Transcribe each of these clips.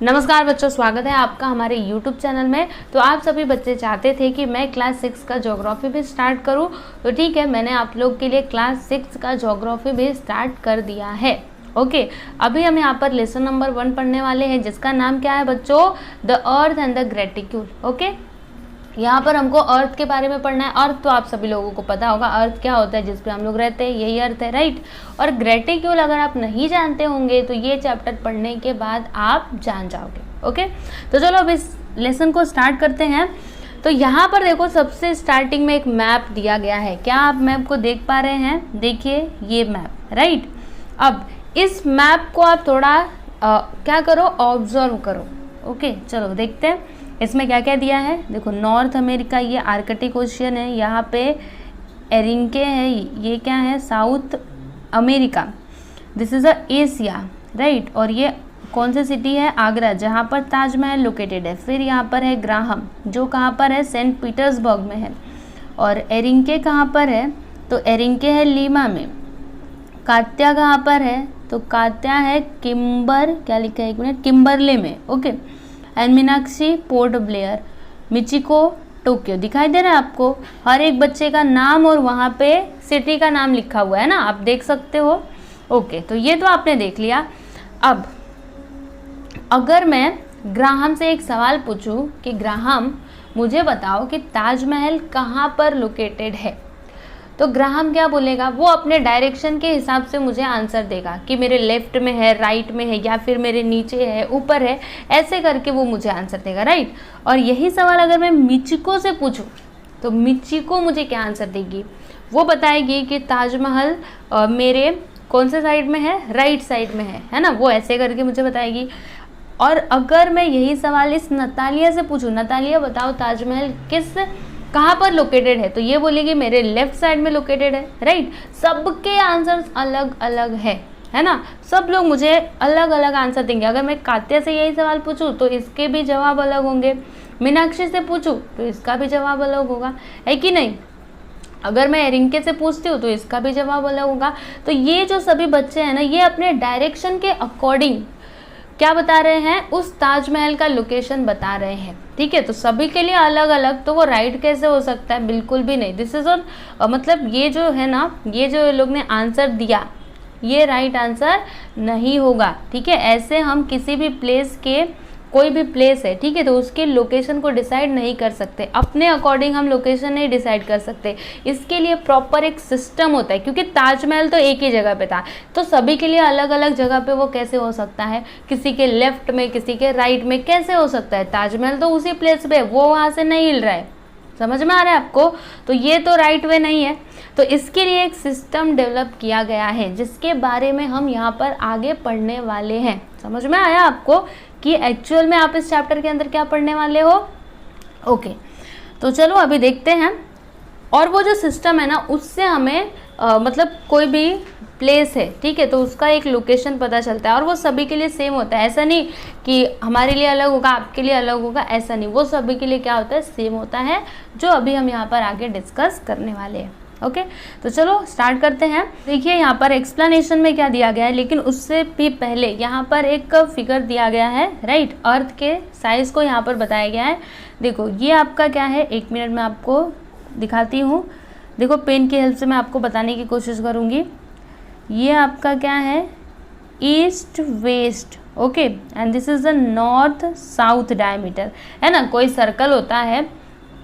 नमस्कार बच्चों, स्वागत है आपका हमारे YouTube चैनल में। तो आप सभी बच्चे चाहते थे कि मैं क्लास 6 का ज्योग्राफी भी स्टार्ट करूं, तो ठीक है, मैंने आप लोग के लिए क्लास 6 का ज्योग्राफी भी स्टार्ट कर दिया है। ओके, अभी हम यहाँ पर लेसन नंबर 1 पढ़ने वाले हैं, जिसका नाम क्या है बच्चों? The earth and the gratitude. Okay, यहाँ पर हमको अर्थ के बारे में पढ़ना है। अर्थ तो आप सभी लोगों को पता होगा, अर्थ क्या होता है, जिस पे हम लोग रहते हैं, यही अर्थ है, राइट। और ग्रेटिट्यूड अगर आप नहीं जानते होंगे तो ये चैप्टर पढ़ने के बाद आप जान जाओगे। ओके, तो चलो अब इस लेसन को स्टार्ट करते हैं। तो यहाँ पर देखो, सबसे स्टार्टिंग में एक मैप दिया गया है। क्या आप मैप को देख पा रहे हैं? देखिए ये मैप, राइट। अब इस मैप को आप थोड़ा क्या करो, ऑब्जर्व करो। ओके, चलो देखते हैं इसमें क्या क्या दिया है। देखो, नॉर्थ अमेरिका ये आर्कटिक ओशियन है, यहाँ पे एरिंके है, ये क्या है, south America, this is a Asia, right. और ये कौन सी सिटी है? आगरा, जहाँ पर ताजमहल लोकेटेड है। फिर यहाँ पर है ग्राहम, जो कहाँ पर है? सेंट पीटर्सबर्ग में है। और एरिंके कहाँ पर है? तो एरिंके है लीमा में। कात्या कहाँ पर है? तो कात्या है क्या लिखा है, एक मिनट, किम्बरले में। Okay, and Meenakshi port Blair, Michiko Tokyo. दिखाई दे रहा है आपको? हर एक बच्चे का नाम और वहाँ पे सिटी का नाम लिखा हुआ है ना, आप देख सकते हो। ओके, तो ये तो आपने देख लिया। अब अगर मैं ग्राहम से एक सवाल पूछूं कि ग्राहम मुझे बताओ कि ताजमहल कहाँ पर लोकेटेड है, तो ग्राहम क्या बोलेगा? वो अपने डायरेक्शन के हिसाब से मुझे आंसर देगा कि मेरे लेफ्ट में है, राइट में है, या फिर मेरे नीचे है, ऊपर है, ऐसे करके वो मुझे आंसर देगा, राइट। और यही सवाल अगर मैं मिचिको से पूछूं तो मिचिको मुझे क्या आंसर देगी? वो बताएगी कि ताजमहल मेरे कौन से साइड में है? राइट साइड में है ना, वो ऐसे करके मुझे बताएगी। और अगर मैं यही सवाल इस नतालिया से पूछूं, नतालिया बताओ ताजमहल कहाँ पर लोकेटेड है, तो ये बोलेगी मेरे लेफ्ट साइड में लोकेटेड है, राइट। सबके आंसर्स अलग अलग है ना, सब लोग मुझे अलग अलग आंसर देंगे। अगर मैं कात्या से यही सवाल पूछूं तो इसके भी जवाब अलग होंगे, मीनाक्षी से पूछूं तो इसका भी जवाब अलग होगा, है कि नहीं। अगर मैं एरिंके से पूछती हूँ तो इसका भी जवाब अलग होगा। तो ये जो सभी बच्चे हैं ना, ये अपने डायरेक्शन के अकॉर्डिंग क्या बता रहे हैं? उस ताजमहल का लोकेशन बता रहे हैं, ठीक है। तो सभी के लिए अलग अलग, तो वो राइट कैसे हो सकता है? बिल्कुल भी नहीं। दिस इज ऑन मतलब ये जो है ना, ये जो लोग ने आंसर दिया, ये राइट आंसर नहीं होगा, ठीक है। ऐसे हम किसी भी प्लेस के, कोई भी प्लेस है, ठीक है, तो उसके लोकेशन को डिसाइड नहीं कर सकते। अपने अकॉर्डिंग हम लोकेशन नहीं डिसाइड कर सकते। इसके लिए प्रॉपर एक सिस्टम होता है, क्योंकि ताजमहल तो एक ही जगह पे था, तो सभी के लिए अलग अलग जगह पे वो कैसे हो सकता है? किसी के लेफ्ट में, किसी के राइट में, कैसे हो सकता है? ताजमहल तो उसी प्लेस पे, वो वहाँ से नहीं हिल रहा है। समझ में आ रहा है आपको? तो ये तो राइट वे नहीं है। तो इसके लिए एक सिस्टम डेवलप किया गया है, जिसके बारे में हम यहाँ पर आगे पढ़ने वाले हैं। समझ में आया आपको कि एक्चुअल में आप इस चैप्टर के अंदर क्या पढ़ने वाले हो? ओके, तो चलो अभी देखते हैं। और वो जो सिस्टम है ना, उससे हमें मतलब कोई भी प्लेस है, ठीक है, तो उसका एक लोकेशन पता चलता है, और वो सभी के लिए सेम होता है। ऐसा नहीं कि हमारे लिए अलग होगा, आपके लिए अलग होगा, ऐसा नहीं। वो सभी के लिए क्या होता है? सेम होता है, जो अभी हम यहाँ पर आगे डिस्कस करने वाले हैं। ओके, तो चलो स्टार्ट करते हैं। देखिए यहाँ पर एक्सप्लेनेशन में क्या दिया गया है, लेकिन उससे भी पहले यहाँ पर एक फिगर दिया गया है, राइट। अर्थ के साइज को यहाँ पर बताया गया है। देखो ये आपका क्या है, एक मिनट में आपको दिखाती हूँ। देखो, पेन की हेल्प से मैं आपको बताने की कोशिश करूँगी। ये आपका क्या है? East west, okay, and this is the north south diameter, है ना। कोई सर्कल होता है,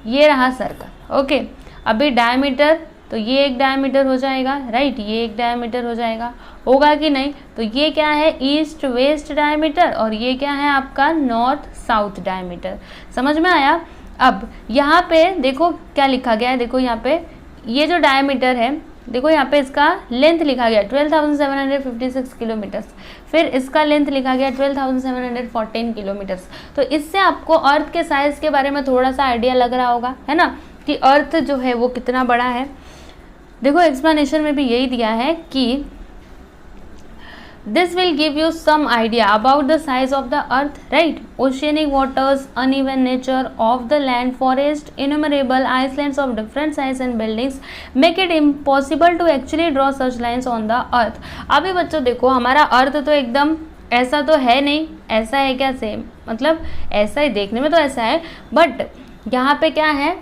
ये रहा सर्कल, ओके। अभी डायमीटर, तो ये एक डायमीटर हो जाएगा, राइट, ये एक डायमीटर हो जाएगा, होगा कि नहीं? तो ये क्या है? ईस्ट वेस्ट डायमीटर, और ये क्या है आपका? North south diameter. समझ में आया? अब यहाँ पे देखो क्या लिखा गया है। देखो यहाँ पे ये जो डायमीटर है, देखो यहाँ पे इसका लेंथ लिखा गया 12,756 किलोमीटर्स, फिर इसका लेंथ लिखा गया 12,714 किलोमीटर्स। तो इससे आपको अर्थ के साइज के बारे में थोड़ा सा आइडिया लग रहा होगा, है ना, कि अर्थ जो है वो कितना बड़ा है। देखो एक्सप्लेनेशन में भी यही दिया है कि this will give you some idea about the size of the earth, right. Oceanic waters, uneven nature of the land, forest, innumerable islands of different size and buildings make it impossible to actually draw such lines on the earth. अभी बच्चों देखो, हमारा अर्थ तो एकदम ऐसा तो है नहीं, ऐसा है क्या सेम, मतलब ऐसा ही देखने में तो ऐसा है, बट यहाँ पे क्या है,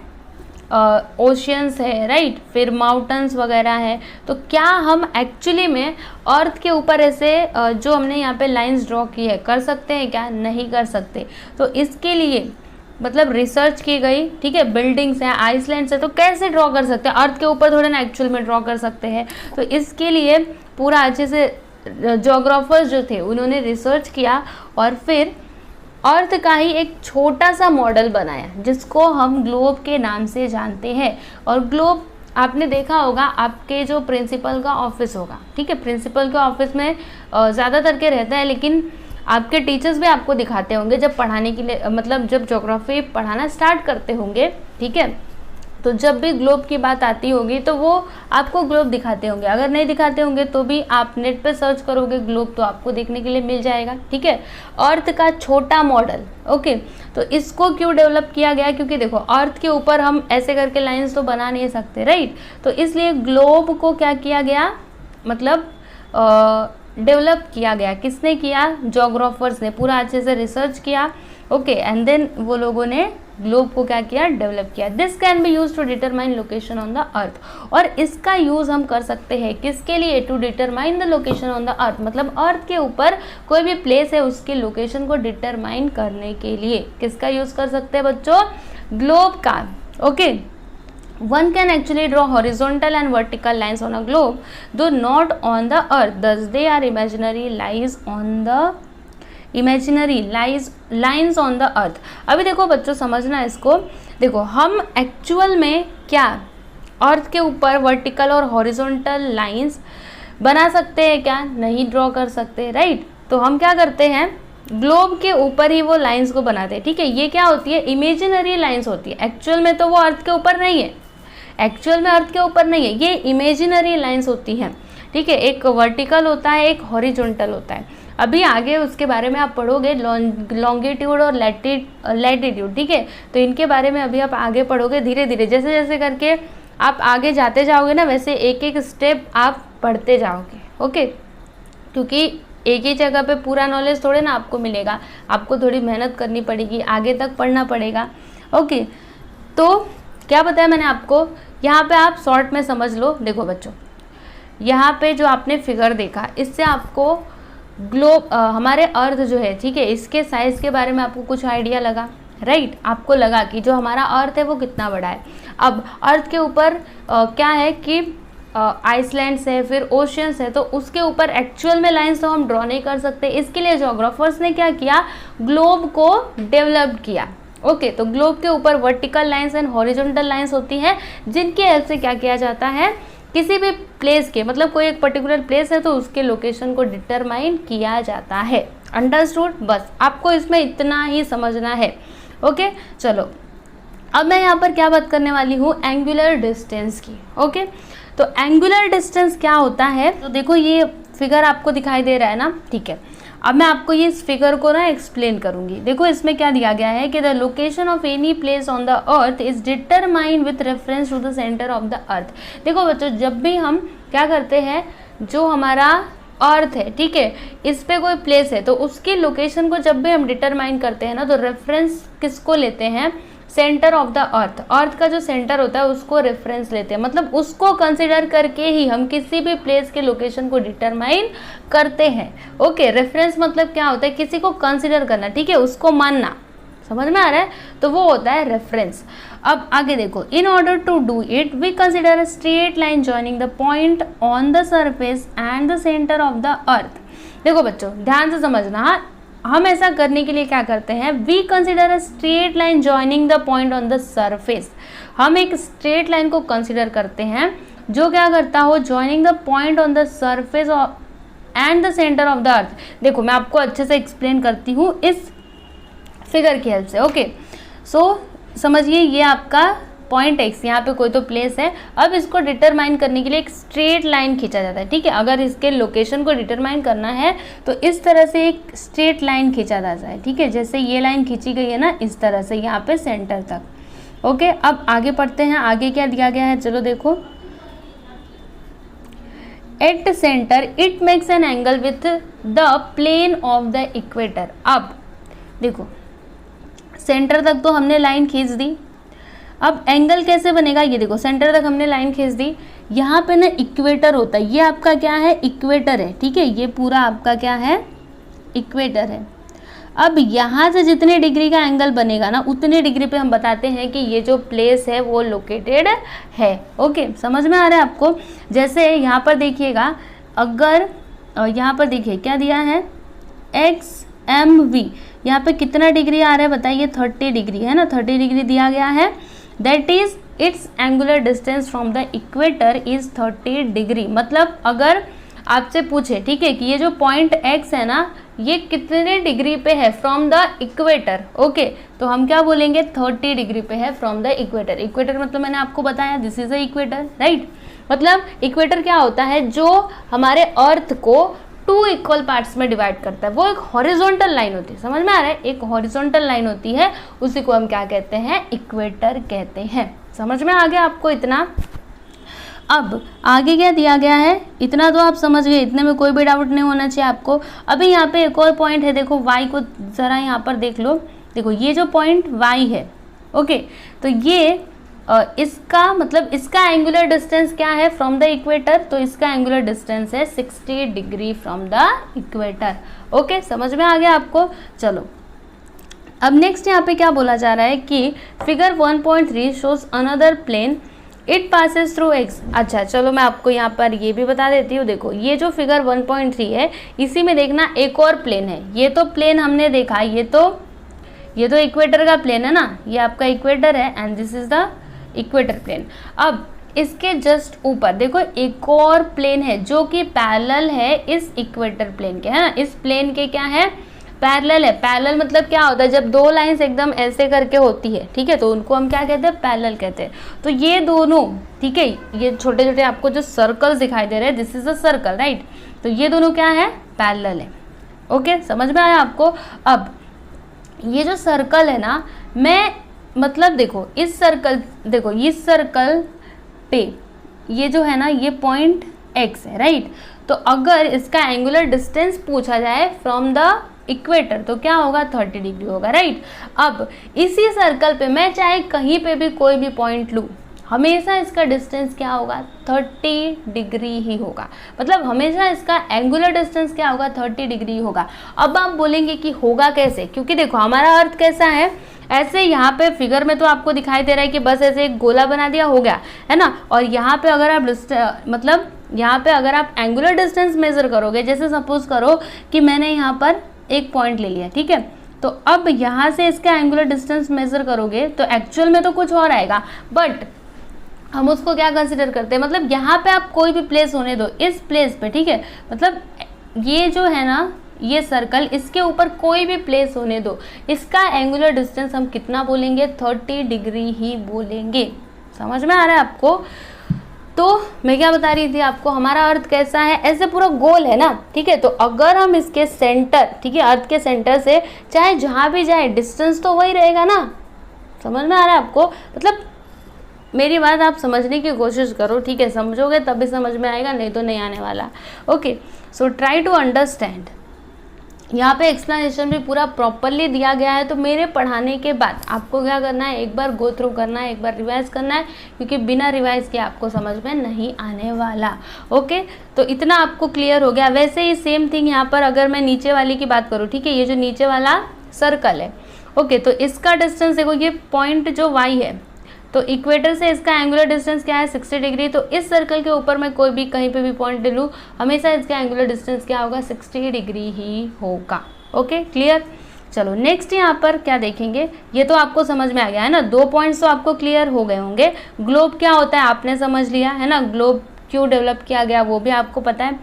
ओशियंस है, राइट, फिर माउंटेन्स वगैरह है। तो क्या हम एक्चुअली में अर्थ के ऊपर ऐसे जो हमने यहाँ पे लाइंस ड्रॉ की है कर सकते हैं क्या? नहीं कर सकते। तो इसके लिए मतलब रिसर्च की गई, ठीक है, बिल्डिंग्स हैं, आइसलैंड्स है, तो कैसे ड्रॉ कर सकते हैं? अर्थ के ऊपर थोड़े ना एक्चुअल में ड्रॉ कर सकते हैं। तो इसके लिए पूरा अच्छे से जोग्राफर्स जो थे उन्होंने रिसर्च किया और फिर अर्थ का ही एक छोटा सा मॉडल बनाया जिसको हम ग्लोब के नाम से जानते हैं। और ग्लोब आपने देखा होगा, आपके जो प्रिंसिपल का ऑफिस होगा, ठीक है, प्रिंसिपल के ऑफिस में ज़्यादातर के रहता है, लेकिन आपके टीचर्स भी आपको दिखाते होंगे जब पढ़ाने के लिए, मतलब जब ज्योग्राफी पढ़ाना स्टार्ट करते होंगे, ठीक है, तो जब भी ग्लोब की बात आती होगी तो वो आपको ग्लोब दिखाते होंगे। अगर नहीं दिखाते होंगे तो भी आप नेट पे सर्च करोगे ग्लोब तो आपको देखने के लिए मिल जाएगा, ठीक है। अर्थ का छोटा मॉडल, ओके। तो इसको क्यों डेवलप किया गया? क्योंकि देखो अर्थ के ऊपर हम ऐसे करके लाइंस तो बना नहीं सकते, राइट। तो इसलिए ग्लोब को क्या किया गया, मतलब डेवलप किया गया। किसने किया? जोग्राफर्स ने पूरा अच्छे से रिसर्च किया, ओके, एंड देन वो लोगों ने ग्लोब को क्या किया? डेवलप किया। This can be use to determine location on the earth. और इसका यूज हम कर सकते हैं किसके लिए? To determine the location on the earth, मतलब अर्थ के ऊपर कोई भी प्लेस है उसके लोकेशन को डिटरमाइन करने के लिए किसका यूज कर सकते हैं बच्चों? ग्लोब का, okay. One can actually draw horizontal and vertical lines on a globe, though not on the earth. Thus, they are imaginary lines on the earth. अभी देखो बच्चों, समझना इसको। देखो हम एक्चुअल में क्या अर्थ के ऊपर वर्टिकल और हॉरिजॉन्टल लाइंस बना सकते हैं क्या? नहीं ड्रॉ कर सकते, राइट। तो हम क्या करते हैं? ग्लोब के ऊपर ही वो लाइंस को बनाते हैं, ठीक है। ये क्या होती है? इमेजिनरी लाइंस होती है। एक्चुअल में तो वो अर्थ के ऊपर नहीं है, एक्चुअल में अर्थ के ऊपर नहीं है, ये इमेजिनरी लाइंस होती हैं, ठीक है। एक वर्टिकल होता है, एक हॉरिजॉन्टल होता है। अभी आगे उसके बारे में आप पढ़ोगे, लॉन्गिट्यूड और लैटिट्यूड, ठीक है। तो इनके बारे में अभी आप आगे पढ़ोगे धीरे धीरे, जैसे जैसे करके आप आगे जाते जाओगे ना, वैसे एक एक स्टेप आप पढ़ते जाओगे, ओके। क्योंकि एक ही जगह पे पूरा नॉलेज थोड़े ना आपको मिलेगा, आपको थोड़ी मेहनत करनी पड़ेगी, आगे तक पढ़ना पड़ेगा, ओके। तो क्या बताया मैंने आपको, यहाँ पे आप शॉर्ट में समझ लो। देखो बच्चों, यहाँ पे जो आपने फिगर देखा, इससे आपको ग्लोब हमारे अर्थ जो है, ठीक है, इसके साइज़ के बारे में आपको कुछ आइडिया लगा, राइट। आपको लगा कि जो हमारा अर्थ है वो कितना बड़ा है। अब अर्थ के ऊपर क्या है कि आइसलैंड्स है, फिर ओशियंस है, तो उसके ऊपर एक्चुअल में लाइंस तो हम ड्रॉ नहीं कर सकते। इसके लिए जोग्राफर्स ने क्या किया? ग्लोब को डेवलप किया, ओके। तो ग्लोब के ऊपर vertical lines and horizontal lines होती हैं, जिनकी हेल्प से क्या किया जाता है? किसी भी प्लेस के, मतलब कोई एक पर्टिकुलर प्लेस है तो उसके लोकेशन को डिटरमाइन किया जाता है। अंडरस्टूड? बस आपको इसमें इतना ही समझना है, ओके। चलो अब मैं यहाँ पर क्या बात करने वाली हूँ? एंगुलर डिस्टेंस की, ओके। तो एंगुलर डिस्टेंस क्या होता है? तो देखो ये फिगर आपको दिखाई दे रहा है ना, ठीक है। अब मैं आपको ये इस फिगर को ना एक्सप्लेन करूंगी। देखो इसमें क्या दिया गया है कि the location of any place on the earth is determined with reference to the centre of the earth. देखो बच्चों, जब भी हम क्या करते हैं, जो हमारा अर्थ है, ठीक है, इस पे कोई प्लेस है तो उसकी लोकेशन को जब भी हम डिटरमाइन करते हैं ना, तो रेफरेंस किसको लेते हैं? Centre of the earth. Earth का जो सेंटर होता है उसको रेफरेंस लेते हैं, मतलब उसको कंसिडर करके ही हम किसी भी प्लेस के लोकेशन को डिटरमाइन करते हैं, ओके। रेफरेंस मतलब क्या होता है? किसी को कंसिडर करना, ठीक है, उसको मानना। समझ में आ रहा है? तो वो होता है रेफरेंस। अब आगे देखो, in order to do it we consider a straight line joining the point on the surface and the centre of the earth. देखो बच्चों, ध्यान से समझना, हम ऐसा करने के लिए क्या करते हैं? We consider a straight line joining the point on the surface. हम एक स्ट्रेट लाइन को कंसिडर करते हैं जो क्या करता हो? Joining the point on the surface and the centre of the earth. देखो मैं आपको अच्छे से एक्सप्लेन करती हूँ इस फिगर की हेल्प से, ओके। सो समझिए, ये आपका पॉइंट एक्स, यहाँ पे कोई तो प्लेस है। अब इसको डिटरमाइन करने के लिए एक स्ट्रेट लाइन खींचा जाता है, ठीक है। अगर इसके लोकेशन को डिटरमाइन करना है तो इस तरह से एक स्ट्रेट लाइन खींचा जाता है, ठीक है। जैसे ये लाइन खींची गई है ना, इस तरह से यहाँ पे सेंटर तक, ओके। अब आगे पढ़ते हैं, आगे क्या दिया गया है, चलो देखो। At centre it makes an angle with the plane of the equator. अब देखो सेंटर तक तो हमने लाइन खींच दी, अब एंगल कैसे बनेगा, ये देखो सेंटर तक हमने लाइन खींच दी, यहाँ पे ना इक्वेटर होता है, ये आपका क्या है इक्वेटर है, ठीक है, ये पूरा आपका क्या है इक्वेटर है। अब यहाँ से जितने डिग्री का एंगल बनेगा ना उतने डिग्री पे हम बताते हैं कि ये जो प्लेस है वो लोकेटेड है। ओके, समझ में आ रहा है आपको। जैसे यहाँ पर देखिएगा, अगर यहाँ पर देखिए क्या दिया है XMV, यहाँ पे कितना डिग्री आ रहा है बताइए, 30 डिग्री है ना, 30 डिग्री दिया गया है। That is it's angular distance from the equator is 30 degree. मतलब अगर आपसे पूछे, ठीक है, कि ये जो पॉइंट X है ना ये कितने डिग्री पे है फ्रॉम द इक्वेटर, ओके, तो हम क्या बोलेंगे 30 डिग्री पे है फ्रॉम द इक्वेटर। इक्वेटर मतलब मैंने आपको बताया this is a equator, right. मतलब इक्वेटर क्या होता है, जो हमारे अर्थ को 2 इक्वल पार्ट्स में डिवाइड करता है, वो एक हॉरिजॉन्टल लाइन होती है, समझ में आ रहा है, एक हॉरिजॉन्टल लाइन होती है, उसी को हम क्या कहते हैं इक्वेटर कहते हैं। समझ में आ गया आपको इतना। अब आगे क्या दिया गया है, इतना तो आप समझ गए, इतने में कोई भी डाउट नहीं होना चाहिए आपको। अभी यहाँ पे एक और पॉइंट है, देखो y को ज़रा यहाँ पर देख लो, देखो ये जो पॉइंट y है, ओके, तो ये इसका मतलब इसका एंगुलर डिस्टेंस क्या है फ्रॉम द इक्वेटर, तो इसका एंगुलर डिस्टेंस है 60 degree from the equator. Okay, समझ में आ गया आपको। चलो अब नेक्स्ट यहाँ पे क्या बोला जा रहा है कि figure 1.3 shows another plane it passes through X. अच्छा चलो मैं आपको यहाँ पर ये भी बता देती हूँ। देखो ये जो फिगर 1.3 है इसी में देखना एक और प्लेन है, ये तो प्लेन हमने देखा, ये तो इक्वेटर का प्लेन है ना, ये आपका इक्वेटर है and this is the equator plane. अब इसके जस्ट ऊपर देखो एक और प्लेन है जो कि पैरेलल है इस इक्वेटर प्लेन के, है ना, इस प्लेन के क्या है पैरेलल है। पैरेलल मतलब क्या होता है, जब दो लाइंस एकदम ऐसे करके होती है, ठीक है, तो उनको हम क्या कहते हैं पैरेलल कहते हैं। तो ये दोनों, ठीक है, ये छोटे छोटे आपको जो सर्कल्स दिखाई दे रहे हैं this is a circle, right, तो ये दोनों क्या है पैरेलल है। ओके, समझ में आया आपको। अब ये जो सर्कल है ना, मैं मतलब देखो इस सर्कल पे ये जो है ना ये पॉइंट x है, राइट, तो अगर इसका एंगुलर डिस्टेंस पूछा जाए फ्रॉम द इक्वेटर तो क्या होगा 30 डिग्री होगा, राइट। अब इसी सर्कल पे मैं चाहे कहीं पे भी कोई भी पॉइंट लूँ, हमेशा इसका डिस्टेंस क्या होगा 30 डिग्री ही होगा, मतलब हमेशा इसका एंगुलर डिस्टेंस क्या होगा 30 डिग्री होगा। अब आप बोलेंगे कि होगा कैसे, क्योंकि देखो हमारा अर्थ कैसा है, ऐसे यहाँ पे फिगर में तो आपको दिखाई दे रहा है कि बस ऐसे एक गोला बना दिया हो गया, है ना, और यहाँ पे अगर आप मतलब यहाँ पे अगर आप एंगुलर डिस्टेंस मेजर करोगे, जैसे सपोज करो कि मैंने यहाँ पर एक पॉइंट ले लिया, ठीक है, तो अब यहाँ से इसका एंगुलर डिस्टेंस मेजर करोगे तो एक्चुअल में तो कुछ और आएगा, बट हम उसको क्या कंसिडर करते हैं, मतलब यहाँ पे आप कोई भी प्लेस होने दो इस प्लेस पे, ठीक है, मतलब ये जो है ना ये सर्कल, इसके ऊपर कोई भी प्लेस होने दो, इसका एंगुलर डिस्टेंस हम कितना बोलेंगे 30 डिग्री ही बोलेंगे। समझ में आ रहा है आपको। तो मैं क्या बता रही थी आपको, हमारा अर्थ कैसा है, ऐसे पूरा गोल है ना, ठीक है, तो अगर हम इसके सेंटर, ठीक है, अर्थ के सेंटर से चाहे जहाँ भी जाए डिस्टेंस तो वही रहेगा ना। समझ में आ रहा है आपको, मतलब मेरी बात आप समझने की कोशिश करो, ठीक है, समझोगे तभी समझ में आएगा, नहीं तो नहीं आने वाला। Okay, so try to understand. यहाँ पे एक्सप्लेनेशन भी पूरा प्रॉपरली दिया गया है, तो मेरे पढ़ाने के बाद आपको क्या करना है, एक बार गो थ्रू करना है, एक बार रिवाइज करना है, क्योंकि बिना रिवाइज के आपको समझ में नहीं आने वाला। ओके, तो इतना आपको क्लियर हो गया। वैसे ही सेम थिंग यहाँ पर अगर मैं नीचे वाली की बात करूँ, ठीक है, ये जो नीचे वाला सर्कल है, ओके, तो इसका डिस्टेंस देखो, ये पॉइंट जो y है, तो इक्वेटर से इसका एंगुलर डिस्टेंस क्या है 60 डिग्री, तो इस सर्कल के ऊपर मैं कोई भी कहीं पे भी पॉइंट ले लूँ, हमेशा इसका एंगुलर डिस्टेंस क्या होगा 60 डिग्री ही होगा। Okay, clear. चलो नेक्स्ट यहाँ पर क्या देखेंगे, ये तो आपको समझ में आ गया है ना, 2 पॉइंट्स तो आपको क्लियर हो गए होंगे। ग्लोब क्या होता है आपने समझ लिया है ना, ग्लोब क्यों डेवलप किया गया वो भी आपको पता है,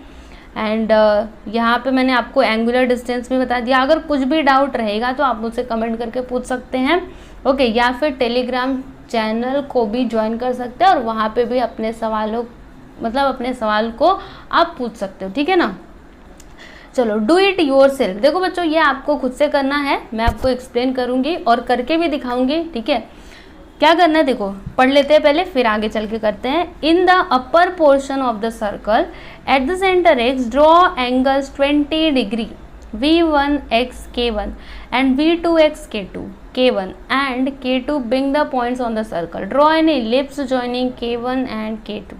एंड यहाँ पे मैंने आपको एंगुलर डिस्टेंस भी बता दिया। अगर कुछ भी डाउट रहेगा तो आप मुझसे कमेंट करके पूछ सकते हैं, ओके, या फिर टेलीग्राम चैनल को भी ज्वाइन कर सकते हैं और वहाँ पे भी अपने सवालों मतलब अपने सवाल को आप पूछ सकते हो, ठीक है ना। चलो डू इट योर सेल्फ। देखो बच्चों ये आपको खुद से करना है, मैं आपको एक्सप्लेन करूँगी और करके भी दिखाऊँगी, ठीक है। क्या करना है देखो, पढ़ लेते हैं पहले फिर आगे चल के करते हैं। In the upper portion of the circle at the centre x draw angles 20 degree V1 x K1 and V2 x K2 K1 and K2 being the points on the circle. Draw an ellipse joining K1 and K2.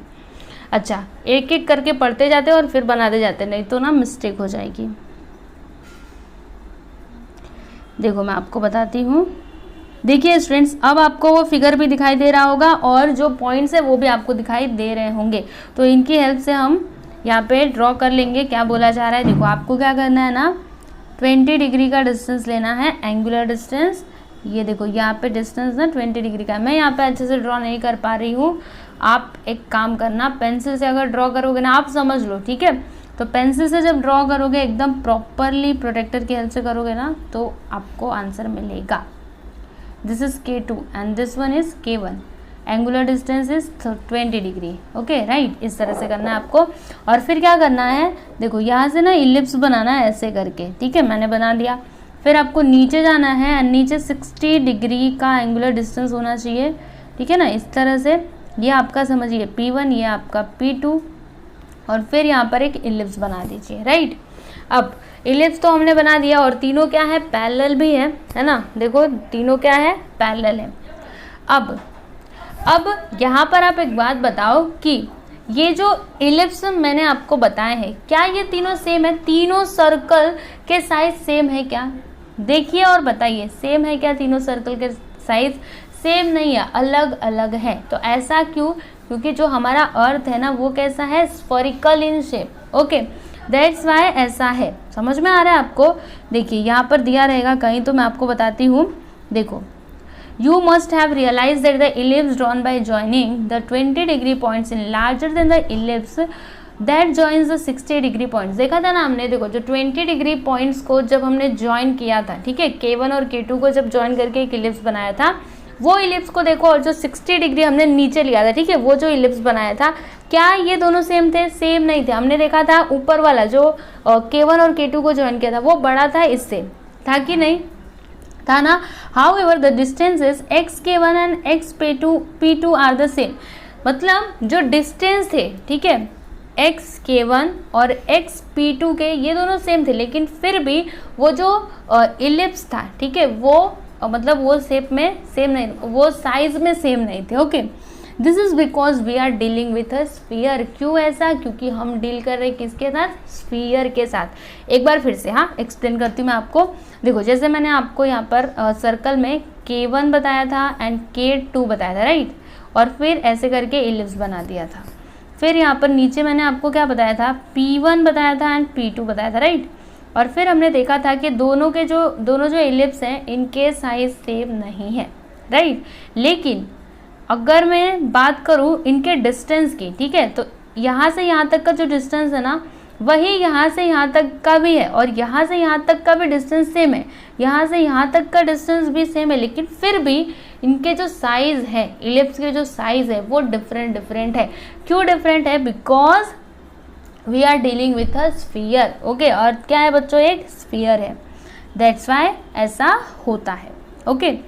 अच्छा, एक एक करके पढ़ते जाते हैं और फिर बनाते जाते हैं, नहीं तो ना मिस्टेक हो जाएगी। देखो मैं आपको बताती हूँ। देखिए स्टूडेंट्स, अब आपको वो फिगर भी दिखाई दे रहा होगा और जो पॉइंट्स है वो भी आपको दिखाई दे रहे होंगे, तो इनकी हेल्प से हम यहाँ पे ड्रॉ कर लेंगे। क्या बोला जा रहा है देखो, आपको क्या करना है ना, 20 डिग्री का डिस्टेंस लेना है, एंगुलर डिस्टेंस। ये देखो यहाँ पे डिस्टेंस ना 20 डिग्री का, मैं यहाँ पे अच्छे से ड्रॉ नहीं कर पा रही हूँ। आप एक काम करना, पेंसिल से अगर ड्रॉ करोगे ना, आप समझ लो, ठीक है। तो पेंसिल से जब ड्रॉ करोगे एकदम प्रॉपरली प्रोटेक्टर की हेल्प से करोगे ना, तो आपको आंसर मिलेगा। This is K2 and this one is K1, angular distance is 20 degree, okay right. इस तरह से करना है आपको। और फिर क्या करना है देखो, यहाँ से ना इलिप्स बनाना है ऐसे करके, ठीक है, मैंने बना दिया। फिर आपको नीचे जाना है और नीचे 60 डिग्री का एंगुलर डिस्टेंस होना चाहिए, ठीक है ना, इस तरह से। ये आपका समझिए P1, ये आपका P2, और फिर यहाँ पर एक इलिप्स बना दीजिए, राइट। अब इलिप्स तो हमने बना दिया और तीनों क्या है, पैरेलल भी है ना। देखो तीनों क्या है, पैरेलल है। अब यहाँ पर आप एक बात बताओ कि ये जो इलिप्स मैंने आपको बताए हैं, क्या ये तीनों सेम है? तीनों सर्कल के साइज सेम है क्या? देखिए और बताइए, सेम है क्या? तीनों सर्कल के साइज सेम नहीं है, अलग अलग है। तो ऐसा क्यों? क्योंकि जो हमारा अर्थ है ना, वो कैसा है, spherical in shape, okay, that's why ऐसा है। समझ में आ रहा है आपको? देखिए यहाँ पर दिया रहेगा कहीं, तो मैं आपको बताती हूँ। देखो, you must have realized that the ellipse drawn by joining the 20 degree points in larger than the ellipse that joins the 60 degree points। देखा था ना हमने, देखो जो 20 डिग्री पॉइंट्स को जब हमने ज्वाइन किया था, ठीक है, K1 और K2 को जब ज्वाइन करके एक इलिप्स बनाया था, वो इलिप्स को देखो, और जो 60 डिग्री हमने नीचे लिया था, ठीक है, वो जो इलिप्स बनाया था, क्या ये दोनों सेम थे? सेम नहीं थे। हमने देखा था ऊपर वाला जो K1 और K2 को ज्वाइन किया था, वो बड़ा था इससे, था कि नहीं था ना। However, the distances xk1 and xp2 are the same। मतलब जो डिस्टेंस थे, ठीक है, xk1 और xp2 के, ये दोनों सेम थे, लेकिन फिर भी वो जो इलिप्स था, ठीक है, वो मतलब वो शेप में सेम नहीं, वो साइज में सेम नहीं थे, okay. This is because we are dealing with a sphere. क्यों ऐसा? क्योंकि हम डील कर रहे हैं किसके साथ? स्फीयर के साथ। एक बार फिर से हाँ एक्सप्लेन करती हूँ मैं आपको। देखो जैसे मैंने आपको यहाँ पर सर्कल में K1 बताया था एंड K2 बताया था, राइट, और फिर ऐसे करके इलिप्स बना दिया था। फिर यहाँ पर नीचे मैंने आपको क्या बताया था? P1 बताया था एंड P2 बताया था, राइट। और फिर हमने देखा था कि दोनों जो इलिप्स हैं, इनके साइज सेम नहीं है, राइट। लेकिन अगर मैं बात करूँ इनके डिस्टेंस की, ठीक है, तो यहाँ से यहाँ तक का जो डिस्टेंस है ना, वही यहाँ से यहाँ तक का भी है, और यहाँ से यहाँ तक का भी डिस्टेंस सेम है, यहाँ से यहाँ तक का डिस्टेंस भी सेम है। लेकिन फिर भी इनके जो साइज़ है, इलिप्स के जो साइज़ है, वो डिफरेंट है। क्यों डिफरेंट है? Because we are dealing with a sphere, okay. और क्या है बच्चों? एक स्फीयर है, दैट्स वाई ऐसा होता है, okay.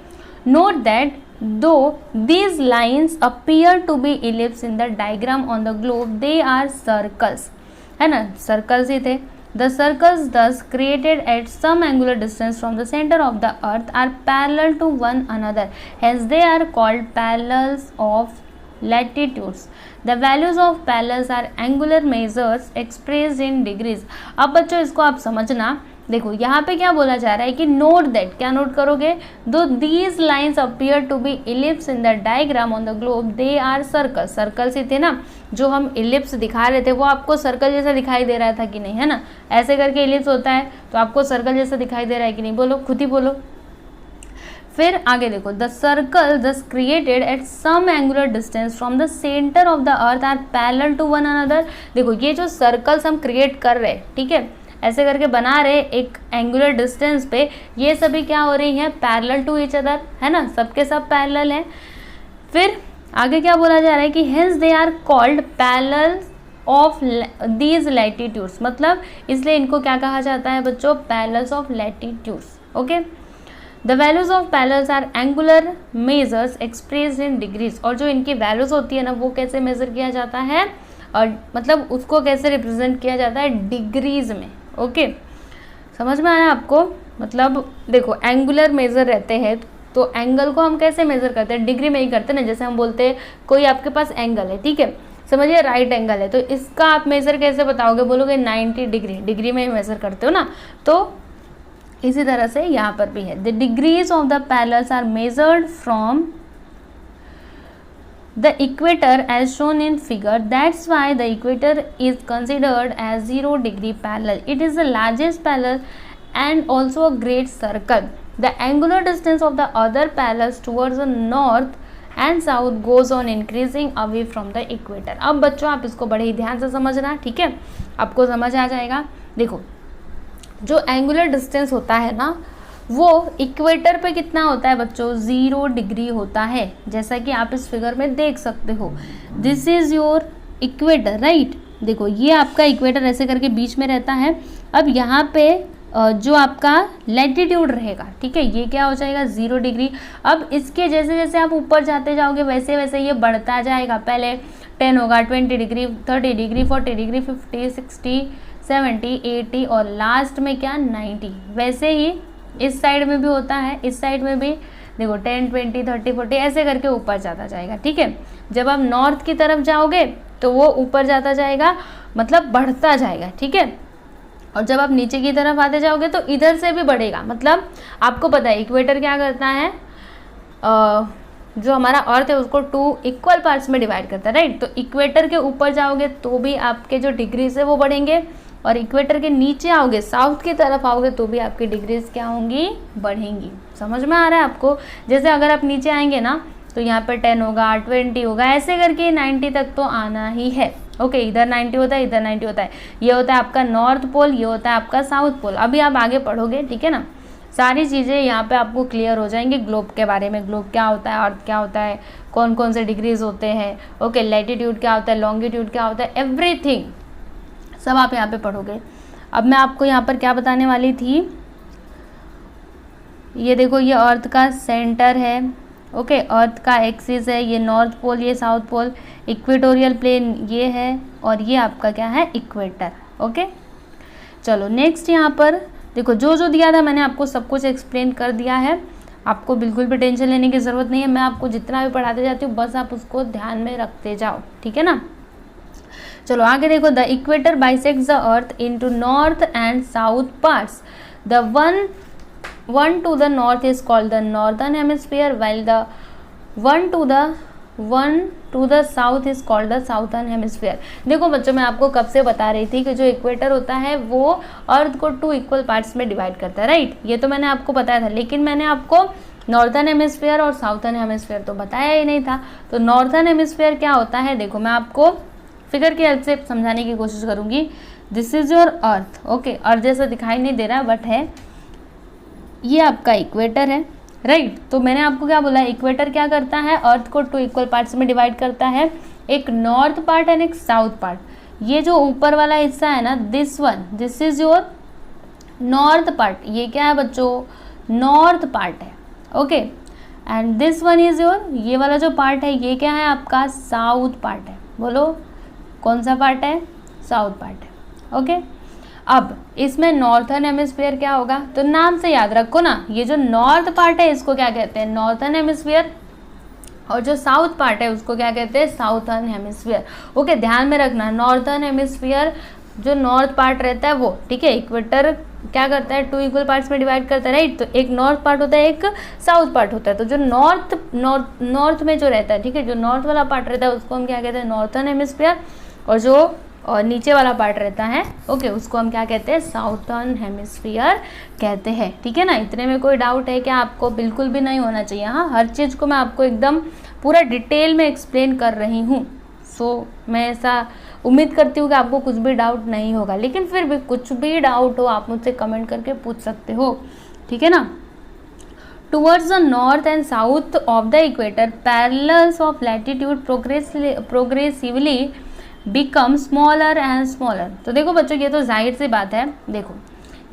Note that though these lines appear to be ellipse in the diagram on the globe, they are circles, है ना, circles ही थे। The circles thus created at some angular distance from the center of the earth are parallel to one another, hence they are called parallels of latitudes। The values of parallels are angular measures expressed in degrees। अब बच्चों इसको आप समझना। देखो यहाँ पे क्या बोला जा रहा है कि नोट दैट, क्या नोट करोगे? Do these lines appear to be ellipse in the diagram on the globe, they are circle. Circles ही थे ना, जो हम इलिप्स दिखा रहे थे, वो आपको सर्कल जैसा दिखाई दे रहा था कि नहीं, है ना। ऐसे करके इलिप्स होता है, तो आपको सर्कल जैसा दिखाई दे रहा है कि नहीं? बोलो, खुद ही बोलो। फिर आगे देखो, the circle thus created at some angular distance from the centre of the earth are parallel to one another. देखो ये जो सर्कल्स हम क्रिएट कर रहे हैं, ठीक है, ऐसे करके बना रहे एक एंगुलर डिस्टेंस पे, ये सभी क्या हो रही हैं? पैरेलल टू ईच अदर, है ना, सबके सब पैरेलल हैं। फिर आगे क्या बोला जा रहा है कि hence they are called parallels of these latitudes. मतलब इसलिए इनको क्या कहा जाता है बच्चों? Parallels of latitudes, okay. The values of parallels are angular measures expressed in degrees, और जो इनकी वैल्यूज होती है ना वो कैसे मेजर किया जाता है, और मतलब उसको कैसे रिप्रेजेंट किया जाता है, डिग्रीज में। ओके, समझ में आया आपको? मतलब देखो एंगुलर मेजर रहते हैं तो एंगल को हम कैसे मेजर करते हैं, डिग्री में ही करते हैं ना। जैसे हम बोलते हैं कोई आपके पास एंगल है, ठीक है, समझिए राइट एंगल है, तो इसका आप मेजर कैसे बताओगे, बोलोगे 90 डिग्री, डिग्री में ही मेजर करते हो ना। तो इसी तरह से यहाँ पर भी है, the degrees of the parallels are measured from the equator as shown in figure, that's why the equator is considered as 0 degree parallel, it is the largest parallel and also a great circle. The angular distance of the other parallels towards the north and south goes on increasing away from the equator. अब बच्चों आप इसको बड़े ही ध्यान से समझना, ठीक है, आपको समझ आ जाएगा। देखो जो एंगुलर डिस्टेंस होता है ना वो इक्वेटर पे कितना होता है बच्चों, 0 डिग्री होता है, जैसा कि आप इस फिगर में देख सकते हो। This is your equator, right. देखो ये आपका इक्वेटर ऐसे करके बीच में रहता है। अब यहाँ पे जो आपका लैटिट्यूड रहेगा, ठीक है, ये क्या हो जाएगा, 0 डिग्री। अब इसके जैसे जैसे आप ऊपर जाते जाओगे वैसे वैसे ये बढ़ता जाएगा। पहले 10 होगा, 20 डिग्री, 30 डिग्री, 40 डिग्री, 50, 60, 70, 80 और लास्ट में क्या, 90। वैसे ही इस साइड में भी होता है, इस साइड में भी देखो 10, 20, 30, 40 ऐसे करके ऊपर जाता जाएगा, ठीक है। जब आप नॉर्थ की तरफ जाओगे तो वो ऊपर जाता जाएगा, मतलब बढ़ता जाएगा, ठीक है। और जब आप नीचे की तरफ आते जाओगे तो इधर से भी बढ़ेगा। मतलब आपको पता है इक्वेटर क्या करता है, जो हमारा अर्थ है उसको 2 इक्वल पार्ट्स में डिवाइड करता है, राइट। तो इक्वेटर के ऊपर जाओगे तो भी आपके जो डिग्रीज है वो बढ़ेंगे, और इक्वेटर के नीचे आओगे, साउथ की तरफ आओगे तो भी आपकी डिग्रीज क्या होंगी, बढ़ेंगी। समझ में आ रहा है आपको? जैसे अगर आप नीचे आएंगे ना तो यहाँ पर 10 होगा, 20 होगा, ऐसे करके 90 तक तो आना ही है। ओके, इधर 90 होता है, इधर 90 होता है। ये होता है आपका नॉर्थ पोल, ये होता है आपका साउथ पोल। अभी आप आगे पढ़ोगे, ठीक है ना, सारी चीज़ें यहाँ पे आपको क्लियर हो जाएंगी ग्लोब के बारे में। ग्लोब क्या होता है, अर्थ क्या होता है, कौन कौन से डिग्रीज होते हैं, ओके, लैटिट्यूड क्या होता है, लॉन्गिट्यूड क्या होता है, एवरीथिंग सब आप यहाँ पे पढ़ोगे। अब मैं आपको यहाँ पर क्या बताने वाली थी, ये देखो ये अर्थ का सेंटर है, ओके, अर्थ का एक्सिस है, ये नॉर्थ पोल, ये साउथ पोल, इक्वेटोरियल प्लेन ये है, और ये आपका क्या है, इक्वेटर। ओके, चलो नेक्स्ट यहाँ पर देखो जो जो दिया था मैंने आपको सब कुछ एक्सप्लेन कर दिया है। आपको बिल्कुल भी टेंशन लेने की ज़रूरत नहीं है, मैं आपको जितना भी पढ़ाते जाती हूँ बस आप उसको ध्यान में रखते जाओ, ठीक है ना। चलो आगे देखो, the equator bisects the earth into north and south parts, the one to the north is called the northern hemisphere while the one to the south is called the southern hemisphere। देखो बच्चों मैं आपको कब से बता रही थी कि जो इक्वेटर होता है वो अर्थ को 2 इक्वल पार्ट्स में डिवाइड करता है, राइट। ये तो मैंने आपको बताया था, लेकिन मैंने आपको नॉर्थन हेमिस्फीयर और साउथर्न हेमिस्फीयर तो बताया ही नहीं था। तो नॉर्थन हेमिस्फीयर क्या होता है, देखो मैं आपको फिगर की हेल्प से समझाने की कोशिश करूँगी। This is your earth, okay, earth जैसा दिखाई नहीं दे रहा बट है, ये आपका इक्वेटर है, राइट। तो मैंने आपको क्या बोला, इक्वेटर क्या करता है, अर्थ को 2 इक्वल पार्ट्स में डिवाइड करता है, एक नॉर्थ पार्ट एंड एक साउथ पार्ट। ये जो ऊपर वाला हिस्सा है ना, this is your north part, ये क्या है बच्चों, नॉर्थ पार्ट है, okay. And this one is your, ये वाला जो पार्ट है ये क्या है आपका, साउथ पार्ट है। बोलो कौन सा पार्ट है, साउथ पार्ट है, ओके। अब इसमें नॉर्थर्न हेमिस्फीयर क्या होगा, तो नाम से याद रखो ना, ये जो नॉर्थ पार्ट है इसको क्या कहते हैं, नॉर्थर्न हेमिस्फीयर, और जो साउथ पार्ट है उसको क्या कहते हैं, साउथर्न हेमिस्फीयर। ओके, ध्यान में रखना, नॉर्थर्न हेमिस्फीयर जो नॉर्थ पार्ट रहता है वो, ठीक है, इक्वेटर क्या करता है, 2 इक्वल पार्ट्स में डिवाइड करता है, राइट। तो एक नॉर्थ पार्ट होता है, एक साउथ पार्ट होता है। तो जो नॉर्थ में जो रहता है, ठीक है, जो नॉर्थ वाला पार्ट रहता है उसको हम क्या कहते हैं, नॉर्थर्न हेमिस्फीयर, और जो और नीचे वाला पार्ट रहता है, ओके, उसको हम क्या कहते हैं, साउथर्न हेमिस्फीयर कहते हैं, ठीक है ना। इतने में कोई डाउट है क्या आपको, बिल्कुल भी नहीं होना चाहिए। हाँ, हर चीज़ को मैं आपको एकदम पूरा डिटेल में एक्सप्लेन कर रही हूँ। सो मैं ऐसा उम्मीद करती हूँ कि आपको कुछ भी डाउट नहीं होगा, लेकिन फिर भी कुछ भी डाउट हो आप मुझसे कमेंट करके पूछ सकते हो, ठीक है ना। Towards the north and south of the equator parallels of latitude progressively become smaller and smaller. तो देखो बच्चों ये तो जाहिर सी बात है, देखो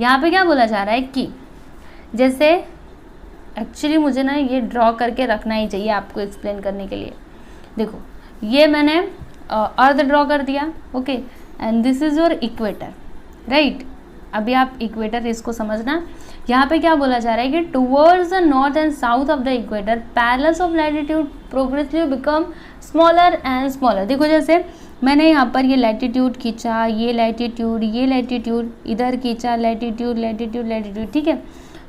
यहाँ पे क्या बोला जा रहा है कि जैसे एक्चुअली मुझे ना ये ड्रॉ करके रखना ही चाहिए आपको एक्सप्लेन करने के लिए। देखो ये मैंने अर्थ ड्रॉ कर दिया, okay, and this is your equator, right. अभी आप इक्वेटर इसको समझना, यहाँ पे क्या बोला जा रहा है कि towards the north and south of the equator parallels of latitude progressively become smaller and smaller. देखो जैसे मैंने यहाँ पर ये लैटिट्यूड खींचा, ये लैटिट्यूड इधर खींचा, लैटिट्यूड लैटिट्यूड लैटिट्यूड, ठीक है।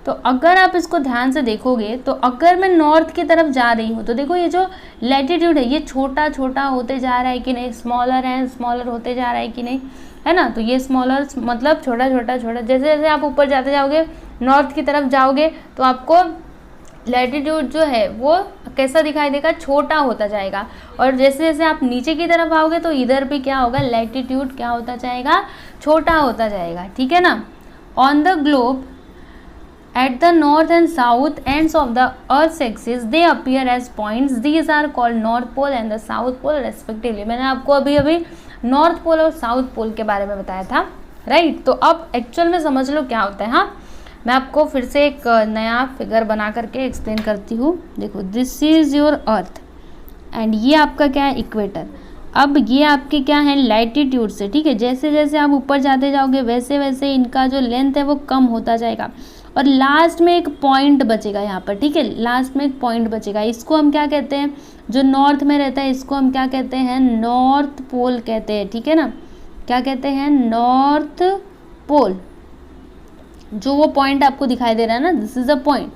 तो अगर आप इसको ध्यान से देखोगे तो अगर मैं नॉर्थ की तरफ जा रही हूँ तो देखो ये जो लैटिट्यूड है ये छोटा छोटा होते जा रहा है कि नहीं, स्मॉलर एंड स्मॉलर होते जा रहा है कि नहीं, है ना। तो ये स्मॉलर मतलब छोटा छोटा छोटा, जैसे जैसे आप ऊपर जाते जाओगे नॉर्थ की तरफ जाओगे तो आपको लैटिट्यूड जो है वो कैसा दिखाई देगा, छोटा होता जाएगा। और जैसे जैसे आप नीचे की तरफ आओगे तो इधर भी क्या होगा, लैटिट्यूड क्या होता जाएगा, छोटा होता जाएगा, ठीक है ना। On the globe at the north and south ends of the earth's axis they appear as points, these are called north pole and the south pole respectively। मैंने आपको अभी अभी नॉर्थ पोल और साउथ पोल के बारे में बताया था, राइट। तो अब एक्चुअल में समझ लो क्या होता है। हाँ, मैं आपको फिर से एक नया फिगर बना करके एक्सप्लेन करती हूँ। देखो this is your earth and ये आपका क्या है, इक्वेटर। अब ये आपके क्या है, लैटिट्यूड से, ठीक है। जैसे जैसे आप ऊपर जाते जाओगे वैसे वैसे इनका जो लेंथ है वो कम होता जाएगा और लास्ट में एक पॉइंट बचेगा यहाँ पर, ठीक है। लास्ट में एक पॉइंट बचेगा, इसको हम क्या कहते हैं, जो नॉर्थ में रहता है इसको हम क्या कहते हैं, नॉर्थ पोल कहते हैं, ठीक है ना। क्या कहते हैं, नॉर्थ पोल। जो वो पॉइंट आपको दिखाई दे रहा है ना, दिस इज अ पॉइंट,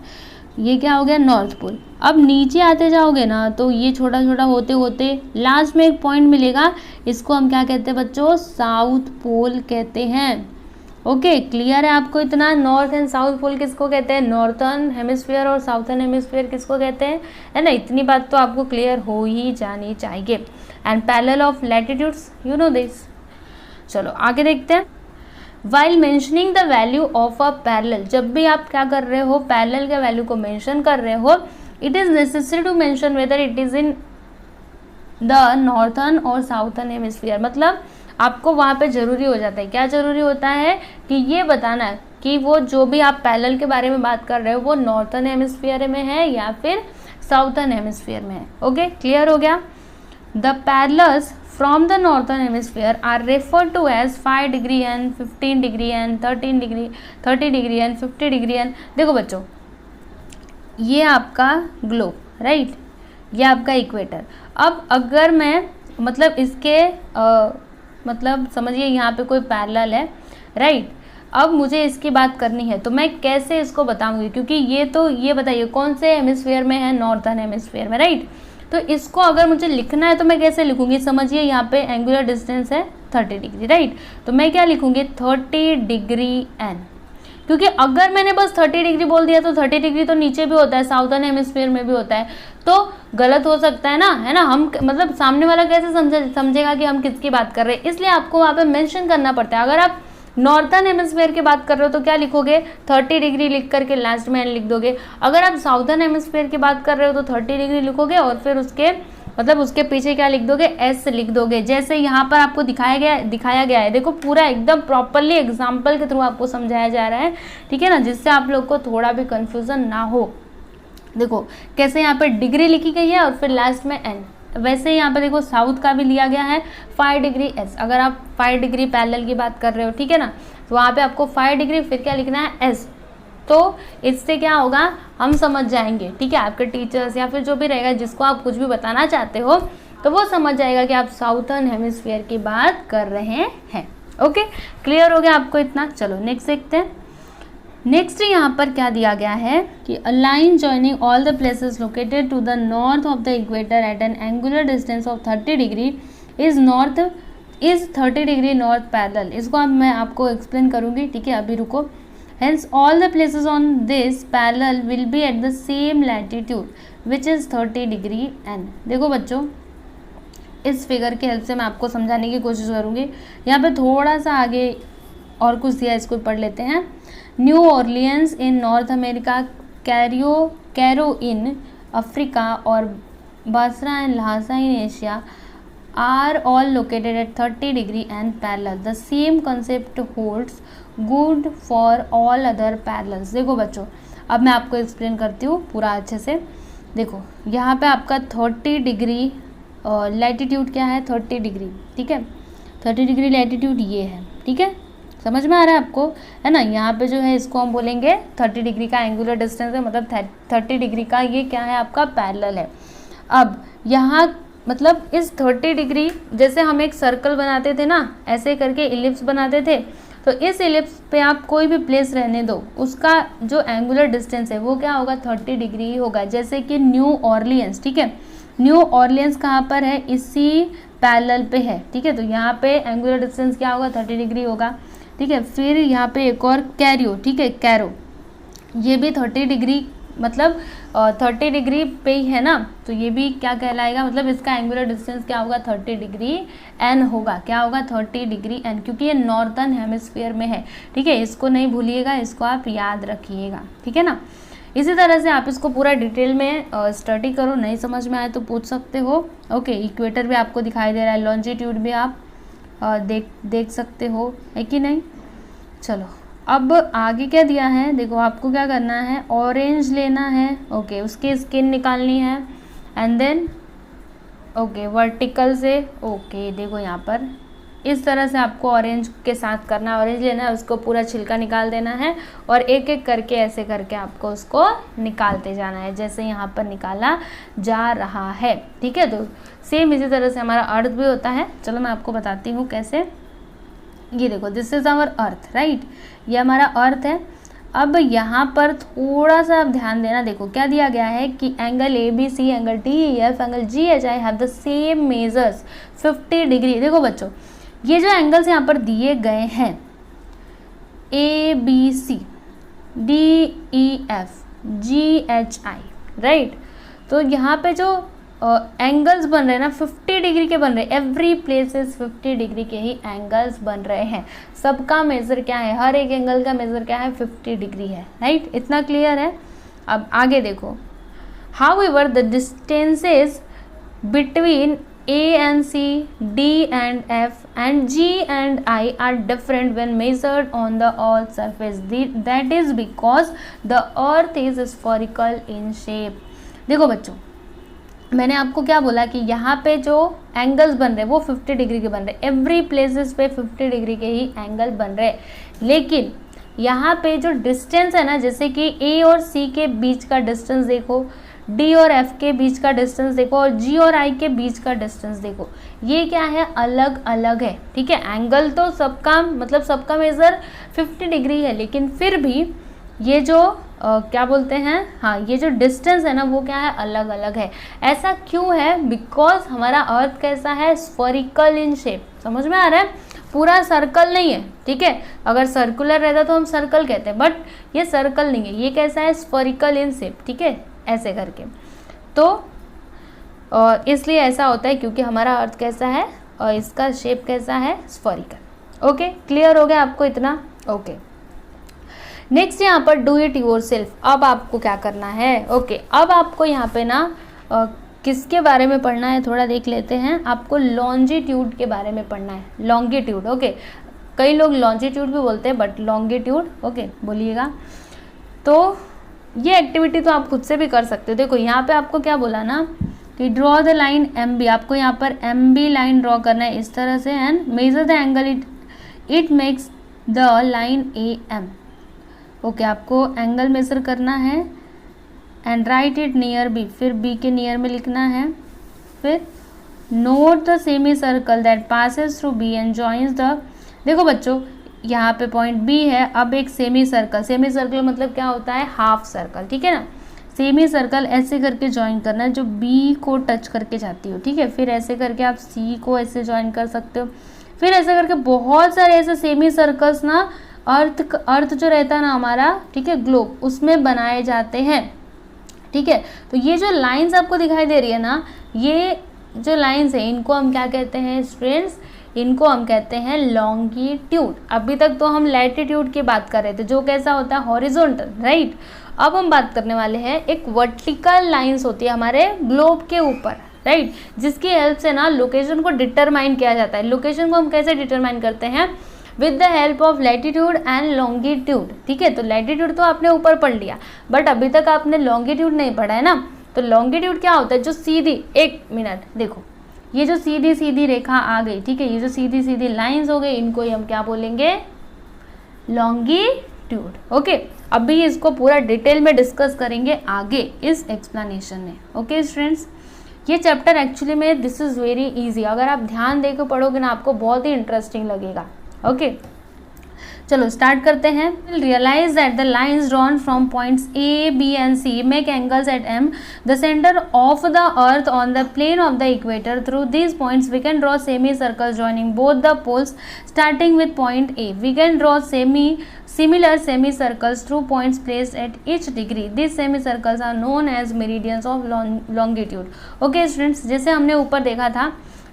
ये क्या हो गया, नॉर्थ पोल। अब नीचे आते जाओगे ना तो ये छोटा छोटा होते होते लास्ट में एक पॉइंट मिलेगा, इसको हम क्या कहते हैं बच्चों, साउथ पोल कहते हैं। ओके, क्लियर है आपको इतना। नॉर्थ एंड साउथ पोल किसको कहते हैं, नॉर्थर्न हेमिस्फीयर, और साउथर्न हेमिस्फीयर किसको कहते हैं, है ना। इतनी बात तो आपको क्लियर हो ही जानी चाहिए। And parallel of latitudes, you know this. चलो आगे देखते हैं। While mentioning the value of a parallel, जब भी आप क्या कर रहे हो, पैरेलल के वैल्यू को मेंशन कर रहे हो, it is necessary to mention whether it is in the northern और साउथर्न हेमिस्फीयर। मतलब आपको वहाँ पे ज़रूरी हो जाता है, क्या ज़रूरी होता है कि ये बताना कि वो जो भी आप पैरेलल के बारे में बात कर रहे हो वो नॉर्थर्न हेमिस्फीयर में है या फिर साउथर्न हेमिस्फीयर में है। ओके, क्लियर हो गया। The parallels from the northern hemisphere are referred to as 5 degree and 15 degree and 13 degree 30 degree and 50 degree and. देखो बच्चों, ये आपका ग्लोब, राइट, ये आपका इक्वेटर। अब अगर मैं मतलब इसके मतलब समझिए यहाँ पे कोई पैरेलल है, राइट। अब मुझे इसकी बात करनी है तो मैं कैसे इसको बताऊंगी, क्योंकि ये तो ये बताइए कौन से हेमिस्फीयर में है, नॉर्थर्न हेमिस्फीयर में, राइट। तो इसको अगर मुझे लिखना है तो मैं कैसे लिखूंगी, समझिए यहाँ पे एंगुलर डिस्टेंस है 30 डिग्री, राइट। तो मैं क्या लिखूंगी, 30 डिग्री एन, क्योंकि अगर मैंने बस 30 डिग्री बोल दिया तो 30 डिग्री तो नीचे भी होता है, साउथर्न हेमिस्फीयर में भी होता है, तो गलत हो सकता है ना, है ना। हम मतलब सामने वाला कैसे समझेगा कि हम किसकी बात कर रहे हैं, इसलिए आपको वहाँ पे मेंशन करना पड़ता है। अगर आप नॉर्थर्न हेमिस्फीयर की बात कर रहे हो तो क्या लिखोगे, 30 डिग्री लिख करके लास्ट में एन लिख दोगे। अगर आप साउथर्न हेमिस्फीयर की बात कर रहे हो तो 30 डिग्री लिखोगे और फिर उसके मतलब उसके पीछे क्या लिख दोगे, एस लिख दोगे, जैसे यहाँ पर आपको दिखाया गया है। देखो पूरा एकदम प्रॉपरली एग्जाम्पल के थ्रू आपको समझाया जा रहा है, ठीक है ना, जिससे आप लोग को थोड़ा भी कंफ्यूजन ना हो। देखो कैसे यहाँ पे डिग्री लिखी गई है और फिर लास्ट में एन, वैसे यहाँ पे देखो साउथ का भी लिया गया है 5 डिग्री एस। अगर आप 5 डिग्री पैरेलल की बात कर रहे हो, ठीक है ना, तो वहाँ पे आपको 5 डिग्री फिर क्या लिखना है, एस। तो इससे क्या होगा, हम समझ जाएंगे, ठीक है। आपके टीचर्स या फिर जो भी रहेगा जिसको आप कुछ भी बताना चाहते हो तो वो समझ जाएगा कि आप साउथर्न हेमिस्फीयर की बात कर रहे हैं। ओके, क्लियर हो गया आपको इतना। चलो नेक्स्ट देखते हैं। नेक्स्ट यहाँ पर क्या दिया गया है कि a line joining all the places located to the north of the equator at an angular distance of 30 degree is 30 degree north parallel. इसको अब मैं आपको एक्सप्लेन करूँगी, ठीक है, अभी रुको। Hence all the places on this parallel will be at the same latitude which is 30 degree n। देखो बच्चों, इस फिगर की हेल्प से मैं आपको समझाने की कोशिश करूँगी। यहाँ पे थोड़ा सा आगे और कुछ दिया, इसको पढ़ लेते हैं। New Orleans in North America, Cairo in Africa और Basra and Lhasa in Asia are all located at 30 degree and parallel. The same concept holds good for all other parallels। देखो बच्चों, अब मैं आपको एक्सप्लेन करती हूँ पूरा अच्छे से। देखो यहाँ पे आपका 30 डिग्री लैटिट्यूड क्या है, 30 डिग्री, ठीक है, 30 डिग्री लैटिट्यूड ये है, ठीक है, समझ में आ रहा है आपको, है ना। यहाँ पे जो है इसको हम बोलेंगे 30 डिग्री का एंगुलर डिस्टेंस है, मतलब 30 डिग्री का ये क्या है आपका पैरेलल है। अब यहाँ मतलब इस 30 डिग्री, जैसे हम एक सर्कल बनाते थे ना, ऐसे करके इलिप्स बनाते थे, तो इस इलिप्स पे आप कोई भी प्लेस रहने दो, उसका जो एंगुलर डिस्टेंस है वो क्या होगा, 30 डिग्री होगा। जैसे कि न्यू ऑरलियंस, ठीक है, न्यू ऑरलियंस कहाँ पर है, इसी पैरेलल पे है, ठीक है, तो यहाँ पे एंगुलर डिस्टेंस क्या होगा, 30 डिग्री होगा, ठीक है। फिर यहाँ पे एक और कैरो, ठीक है, कैरो, ये भी 30 डिग्री मतलब 30 डिग्री पे ही है ना, तो ये भी क्या कहलाएगा, मतलब इसका एंगुलर डिस्टेंस क्या होगा, 30 डिग्री एन होगा, क्या होगा, 30 डिग्री एन, क्योंकि ये नॉर्थर्न हेमिस्फीयर में है, ठीक है, इसको नहीं भूलिएगा, इसको आप याद रखिएगा, ठीक है ना। इसी तरह से आप इसको पूरा डिटेल में स्टडी करो, नहीं समझ में आए तो पूछ सकते हो। ओके, इक्वेटर भी आपको दिखाई दे रहा है, लॉन्जिट्यूड भी आप देख सकते हो, है कि नहीं। चलो अब आगे क्या दिया है, देखो आपको क्या करना है, ऑरेंज लेना है, ओके, उसकी स्किन निकालनी है, एंड देन ओके वर्टिकल से, ओके देखो यहाँ पर इस तरह से आपको ऑरेंज के साथ करना है, ऑरेंज लेना है, उसको पूरा छिलका निकाल देना है, और एक एक करके ऐसे करके आपको उसको निकालते जाना है, जैसे यहाँ पर निकाला जा रहा है, ठीक है। तो सेम इसी तरह से हमारा अर्थ भी होता है। चलो मैं आपको बताती हूँ कैसे। ये देखो, this is our earth, right, ये हमारा अर्थ है। अब यहाँ पर थोड़ा सा आप ध्यान देना, देखो क्या दिया गया है कि angle ABC, angle DEF, angle GHI have the same measures 50 degree. देखो बच्चों, ये जो एंगल्स यहाँ पर दिए गए हैं ABC, DEF, GHI, राइट, तो यहाँ पे जो एंगल्स बन रहे हैं ना 50 डिग्री के बन रहे हैं, एवरी प्लेसेस 50 डिग्री के ही एंगल्स बन रहे हैं, सबका मेजर क्या है, हर एक एंगल का मेजर क्या है, 50 डिग्री है, राइट, इतना क्लियर है। अब आगे देखो, however the distances between A and C, D and F and G and I are different when measured on the earth's surface. That is because the earth is spherical in shape. देखो बच्चों, मैंने आपको क्या बोला कि यहाँ पे जो एंगल्स बन रहे हैं वो 50 डिग्री के बन रहे हैं, एवरी प्लेसेस पे 50 डिग्री के ही एंगल बन रहे हैं, लेकिन यहाँ पे जो डिस्टेंस है ना, जैसे कि A और C के बीच का डिस्टेंस देखो, D और F के बीच का डिस्टेंस देखो, और G और I के बीच का डिस्टेंस देखो, ये क्या है, अलग अलग है, ठीक है। एंगल तो सबका मतलब सबका मेज़र 50 डिग्री है, लेकिन फिर भी ये जो क्या बोलते हैं, हाँ, ये जो डिस्टेंस है ना वो क्या है, अलग अलग है। ऐसा क्यों है, बिकॉज हमारा अर्थ कैसा है, स्फेरिकल इन शेप, समझ में आ रहा है, पूरा सर्कल नहीं है, ठीक है, अगर सर्कुलर रहता तो हम सर्कल कहते हैं, बट ये सर्कल नहीं है, ये कैसा है, स्फेरिकल इन शेप, ठीक है, ऐसे करके। तो इसलिए ऐसा होता है क्योंकि हमारा अर्थ कैसा है और इसका शेप कैसा है, स्फेरिकल। ओके, क्लियर हो गया आपको इतना। ओके, नेक्स्ट यहाँ पर डू इट योर सेल्फ। अब आपको क्या करना है, ओके, अब आपको यहाँ पे ना किसके बारे में पढ़ना है थोड़ा देख लेते हैं। आपको लॉन्जिट्यूड के बारे में पढ़ना है, लॉन्गिट्यूड, ओके, कई लोग लॉन्जिट्यूड भी बोलते हैं बट लॉन्गिट्यूड, ओके बोलिएगा। तो ये एक्टिविटी तो आप खुद से भी कर सकते हो। देखो यहाँ पे आपको क्या बोला ना कि ड्रॉ द लाइन MB, आपको यहाँ पर MB लाइन ड्रॉ करना है इस तरह से, and measure the angle it makes the line AM। Okay, आपको एंगल मेजर करना है and right it near B, फिर B के नियर में लिखना है, फिर note the semi circle that passes through B and joins the, देखो बच्चों यहाँ पे पॉइंट B है, अब एक सेमी सर्कल मतलब क्या होता है, हाफ सर्कल, ठीक है ना। सेमी सर्कल ऐसे करके ज्वाइन करना है जो B को टच करके जाती हो, ठीक है, फिर ऐसे करके आप C को ऐसे ज्वाइन कर सकते हो, फिर ऐसे करके बहुत सारे ऐसे सेमी सर्कल्स ना अर्थ जो रहता है ना हमारा, ठीक है, ग्लोब, उसमें बनाए जाते हैं, ठीक है। तो ये जो लाइंस आपको दिखाई दे रही है ना, ये जो लाइंस है इनको हम क्या कहते हैं स्टूडेंट्स, इनको हम कहते हैं लॉन्गिट्यूड। अभी तक तो हम लैटिट्यूड की बात कर रहे थे जो कैसा होता है, हॉरिजॉन्टल, राइट। अब हम बात करने वाले हैं एक वर्टिकल लाइंस होती है हमारे ग्लोब के ऊपर, राइट, जिसकी हेल्प से ना लोकेशन को डिटरमाइन किया जाता है। लोकेशन को हम कैसे डिटरमाइन करते हैं, with the help of latitude and longitude. ठीक है, तो लैटिट्यूड तो आपने ऊपर पढ़ लिया, बट अभी तक आपने लॉन्गिट्यूड नहीं पढ़ा है ना। तो लॉन्गिट्यूड क्या होता है, जो सीधी, एक मिनट देखो, ये जो सीधी सीधी रेखा आ गई, ठीक है, ये जो सीधी सीधी लाइंस हो गई, इनको ही हम क्या बोलेंगे, लॉन्गिट्यूड। ओके, अभी इसको पूरा डिटेल में डिस्कस करेंगे आगे इस एक्सप्लेनेशन में। ओके स्टूडेंट्स, ये चैप्टर एक्चुअली में दिस इज़ वेरी इजी, अगर आप ध्यान देकर पढ़ोगे ना आपको बहुत ही इंटरेस्टिंग लगेगा। ओके, चलो स्टार्ट करते हैं। Realise that the lines drawn from points A B and C make angles at M the centre of the earth on the plane of the equator. Through these points we can draw semi circles joining both the poles starting with point A. We can draw similar semicircles through points placed at each degree. These semicircles are known as meridians of longitude. Okay students, जैसे हमने ऊपर देखा था,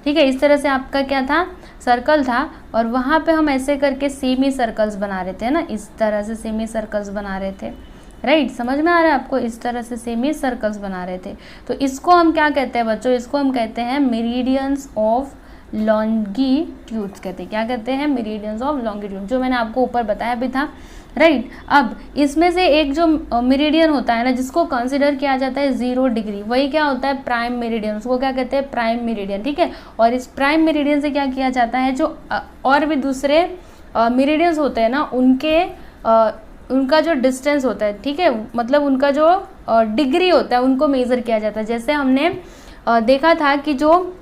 ठीक है, इस तरह से आपका क्या था, सर्कल था, और वहाँ पे हम ऐसे करके सेमी सर्कल्स बना रहे थे ना, इस तरह से सेमी सर्कल्स बना रहे थे, राइट, समझ में आ रहा है आपको, इस तरह से सेमी सर्कल्स बना रहे थे। तो इसको हम क्या कहते हैं बच्चों, इसको हम कहते हैं मेरिडियंस ऑफ लॉन्गिट्यूड्स कहते हैं। क्या कहते हैं, मेरिडियंस ऑफ लॉन्गिट्यूड, जो मैंने आपको ऊपर बताया भी था, राइट। अब इसमें से एक जो मेरिडियन होता है ना, जिसको कंसिडर किया जाता है 0 डिग्री, वही क्या होता है, प्राइम मेरिडियन, उसको क्या कहते हैं, प्राइम मेरिडियन। ठीक है, और इस प्राइम मेरिडियन से क्या किया जाता है, जो और भी दूसरे मेरिडियंस होते हैं ना, उनका जो डिस्टेंस होता है, ठीक है, मतलब उनका जो डिग्री होता है, उनको मेज़र किया जाता है। जैसे हमने देखा था कि जो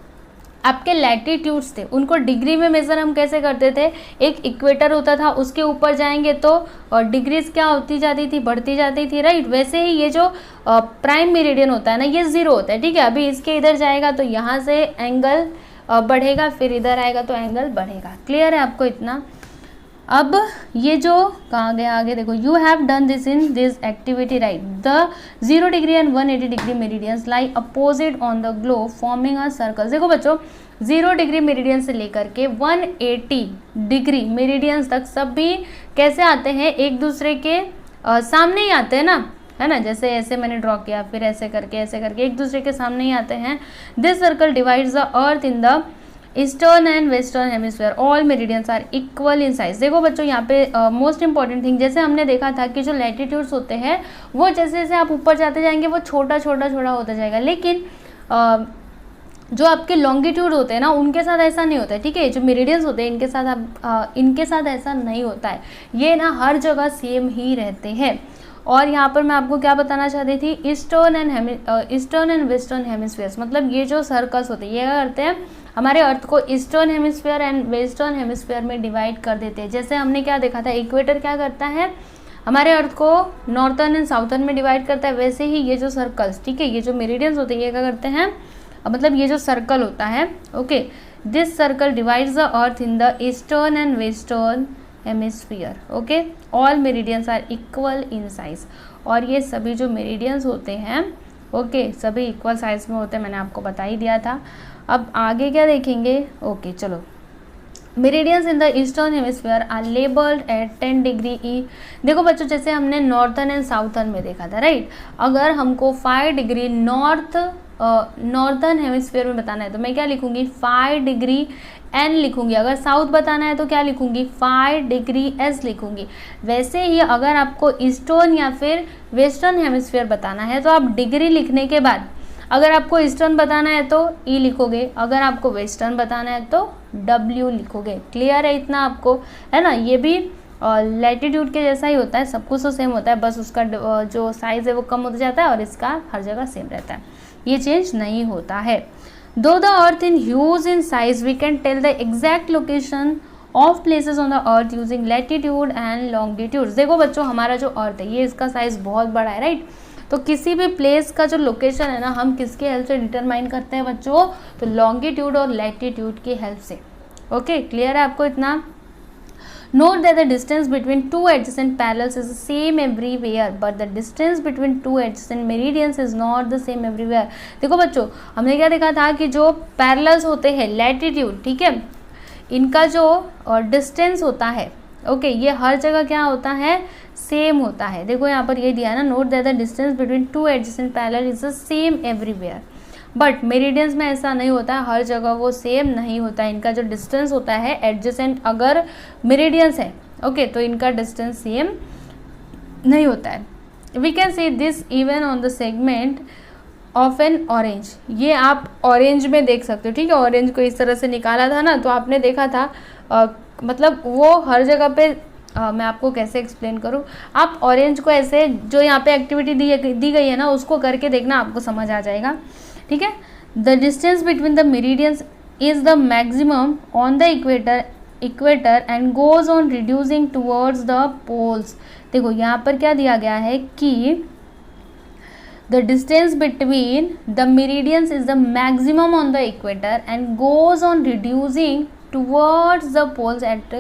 आपके लैटिट्यूड्स थे उनको डिग्री में मेज़र हम कैसे करते थे, एक इक्वेटर होता था, उसके ऊपर जाएंगे तो डिग्रीज क्या होती जाती थी, बढ़ती जाती थी, राइट। वैसे ही ये जो प्राइम मेरिडियन होता है ना, ये 0 होता है। ठीक है, अभी इसके इधर जाएगा तो यहाँ से एंगल बढ़ेगा, फिर इधर आएगा तो एंगल बढ़ेगा। क्लियर है आपको इतना। अब ये जो कहाँ गया आगे, देखो, you have done this in this activity, right. The 0 degree and 180 degree meridians lie opposite on the globe forming a circle. देखो बच्चों, 0 डिग्री मेरिडियन से लेकर के 180 डिग्री मेरिडियंस तक सब भी कैसे आते हैं, एक दूसरे के सामने ही आते हैं ना, है ना। जैसे ऐसे मैंने ड्रॉ किया, फिर ऐसे करके एक दूसरे के सामने ही आते हैं। This circle divides the earth in the eastern and western hemisphere, all meridians are equal in size. देखो बच्चों, यहाँ पे मोस्ट इंपॉर्टेंट थिंग, जैसे हमने देखा था कि जो लैटिट्यूड्स होते हैं वो जैसे जैसे आप ऊपर जाते जाएंगे वो छोटा छोटा छोटा होता जाएगा, लेकिन जो आपके लॉन्गिट्यूड होते हैं ना, उनके साथ ऐसा नहीं होता है। ठीक है, जो मेरिडियंस होते हैं इनके साथ ऐसा नहीं होता है, ये ना हर जगह सेम ही रहते हैं। और यहाँ पर मैं आपको क्या बताना चाहती थी, ईस्टर्न एंड वेस्टर्न हेमिस्फीयर्स, मतलब ये जो सर्कल्स होते हैं ये क्या करते हैं, हमारे अर्थ को eastern hemisphere and western hemisphere में डिवाइड कर देते हैं। जैसे हमने क्या देखा था, इक्वेटर क्या करता है, हमारे अर्थ को नॉर्थर्न एंड साउथर्न में डिवाइड करता है। वैसे ही ये जो सर्कल्स, ठीक है, ये जो मेरिडियंस होते हैं ये क्या करते हैं, मतलब ये जो सर्कल होता है, okay, this circle divides the earth in the eastern and western hemisphere. Okay, all meridians are equal in size, और ये सभी जो मेरिडियंस होते हैं, ओके, सभी इक्वल साइज में होते हैं, मैंने आपको बता ही दिया था। अब आगे क्या देखेंगे, ओके चलो, meridians in the eastern hemisphere are labelled at 10 degree E. देखो बच्चों, जैसे हमने नॉर्थर्न एंड साउथर्न में देखा था, राइट। अगर हमको 5 डिग्री नॉर्थर्न हेमिस्फीयर में बताना है तो मैं क्या लिखूंगी, 5 डिग्री एन लिखूंगी। अगर साउथ बताना है तो क्या लिखूंगी, 5 डिग्री एस लिखूंगी। वैसे ही अगर आपको ईस्टर्न या फिर वेस्टर्न हेमिस्फीयर बताना है तो आप डिग्री लिखने के बाद अगर आपको ईस्टर्न बताना है तो ई लिखोगे, अगर आपको वेस्टर्न बताना है तो डब्ल्यू लिखोगे। क्लियर है इतना आपको, है ना। ये भी लैटिट्यूड के जैसा ही होता है, सब कुछ तो सेम होता है, बस उसका जो साइज़ है वो कम होता जाता है और इसका हर जगह सेम रहता है, ये चेंज नहीं होता है। Though the earth in huge in size, we can tell the exact location of places on the earth using latitude and longitude। देखो बच्चों, हमारा जो अर्थ है ये इसका साइज बहुत बड़ा है, राइट। तो किसी भी प्लेस का जो लोकेशन है ना, हम किसके हेल्प से डिटरमाइन करते हैं बच्चों, तो लॉन्गिट्यूड और लैटिट्यूड की हेल्प से। ओके, क्लियर है आपको इतना। Note that the distance between two adjacent parallels is the same everywhere, but the distance between two adjacent meridians is not the same everywhere। देखो बच्चों, हमने क्या देखा था कि जो पैरेलल्स होते हैं लैटिट्यूड, ठीक है, इनका जो डिस्टेंस होता है, ओके, ये हर जगह क्या होता है, सेम होता है। देखो यहाँ पर ये दिया है ना, note that the distance between two adjacent parallel is the same everywhere. But meridians में ऐसा नहीं होता है, हर जगह वो सेम नहीं होता है। इनका जो डिस्टेंस होता है एडजेसेंट अगर मेरिडियंस है ओके तो इनका डिस्टेंस सेम नहीं होता है। We can see this even on the segment of an orange, ये आप ऑरेंज में देख सकते हो, ठीक है। ऑरेंज को इस तरह से निकाला था ना, तो आपने देखा था मतलब वो हर जगह पे मैं आपको कैसे एक्सप्लेन करूँ, आप ऑरेंज को ऐसे जो यहाँ पे एक्टिविटी दी गई है ना उसको करके देखना, आपको समझ आ जाएगा, ठीक है। The distance between the meridians is the maximum on the equator and goes on reducing towards the poles. देखो यहाँ पर क्या दिया गया है कि the distance between the meridians is the maximum on the equator and goes on reducing towards the poles at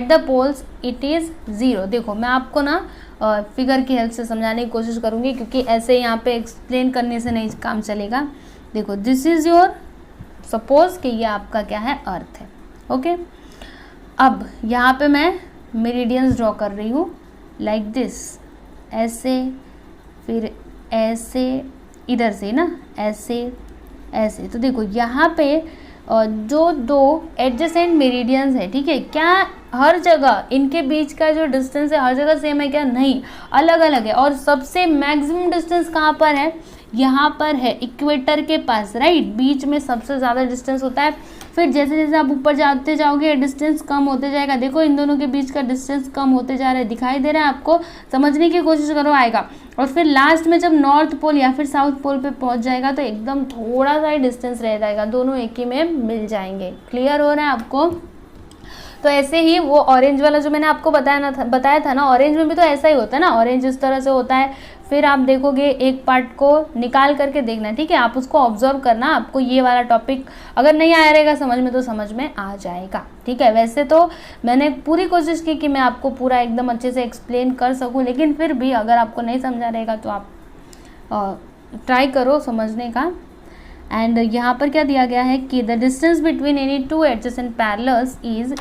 the poles it is 0। देखो मैं आपको ना फिगर की हेल्प से समझाने की कोशिश करूँगी, क्योंकि ऐसे यहाँ पे एक्सप्लेन करने से नहीं काम चलेगा। देखो दिस इज़ योर, सपोज कि ये आपका क्या है, अर्थ है, ओके। अब यहाँ पे मैं मेरिडियंस ड्रॉ कर रही हूँ लाइक दिस, ऐसे, फिर ऐसे, इधर से ना ऐसे ऐसे। तो देखो यहाँ पे जो दो एडजेसेंट मेरिडियंस है, ठीक है, क्या हर जगह इनके बीच का जो डिस्टेंस है हर जगह सेम है क्या? नहीं, अलग अलग है। और सबसे मैक्सिमम डिस्टेंस कहाँ पर है? यहाँ पर है, इक्वेटर के पास, राइट, बीच में सबसे ज़्यादा डिस्टेंस होता है। फिर जैसे जैसे आप ऊपर जाते जाओगे डिस्टेंस कम होते जाएगा। देखो इन दोनों के बीच का डिस्टेंस कम होते जा रहा है, दिखाई दे रहा है आपको? समझने की कोशिश करो, आएगा। और फिर लास्ट में जब नॉर्थ पोल या फिर साउथ पोल पे पहुंच जाएगा तो एकदम थोड़ा सा ही डिस्टेंस रह जाएगा, दोनों एक ही में मिल जाएंगे। क्लियर हो रहा है आपको? तो ऐसे ही वो ऑरेंज वाला जो मैंने आपको बताया था ना, ऑरेंज में भी तो ऐसा ही होता है ना, ऑरेंज इस तरह से होता है। फिर आप देखोगे एक पार्ट को निकाल करके देखना, ठीक है, आप उसको ऑब्जर्व करना। आपको ये वाला टॉपिक अगर नहीं आया रहेगा समझ में तो समझ में आ जाएगा, ठीक है। वैसे तो मैंने पूरी कोशिश की कि मैं आपको पूरा एकदम अच्छे से एक्सप्लेन कर सकूं, लेकिन फिर भी अगर आपको नहीं समझा रहेगा तो आप ट्राई करो समझने का। एंड यहाँ पर क्या दिया गया है कि the distance between any two adjacent parallels is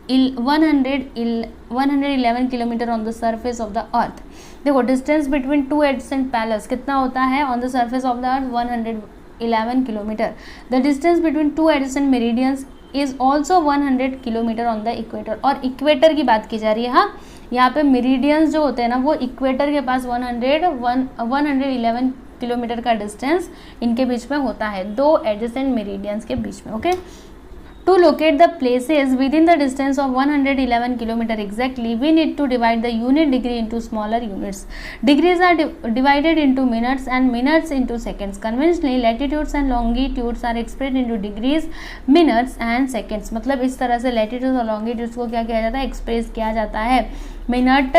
111 kilometre on the surface of the earth. देखो distance between two adjacent parallels कितना होता है on the surface of the earth? 111 kilometre. The distance between two adjacent meridians is also 100 kilometre on the equator. और equator की बात की जा रही है, हाँ, यहाँ पे मेरिडियंस जो होते हैं ना वो इक्वेटर के पास 111 किलोमीटर का डिस्टेंस इनके बीच में होता है, दो एडजेसेंट मेरिडियंस के बीच में, okay. To locate the places within the distance of 111 km exactly, we need to divide the unit degree into smaller units. Degrees are divided into minutes and minutes into seconds. Conventionally, latitudes and longitudes are expressed into degrees, minutes and seconds. मतलब इस तरह से latitudes और longitudes को क्या किया जाता है? एक्सप्रेस किया जाता है मिनट,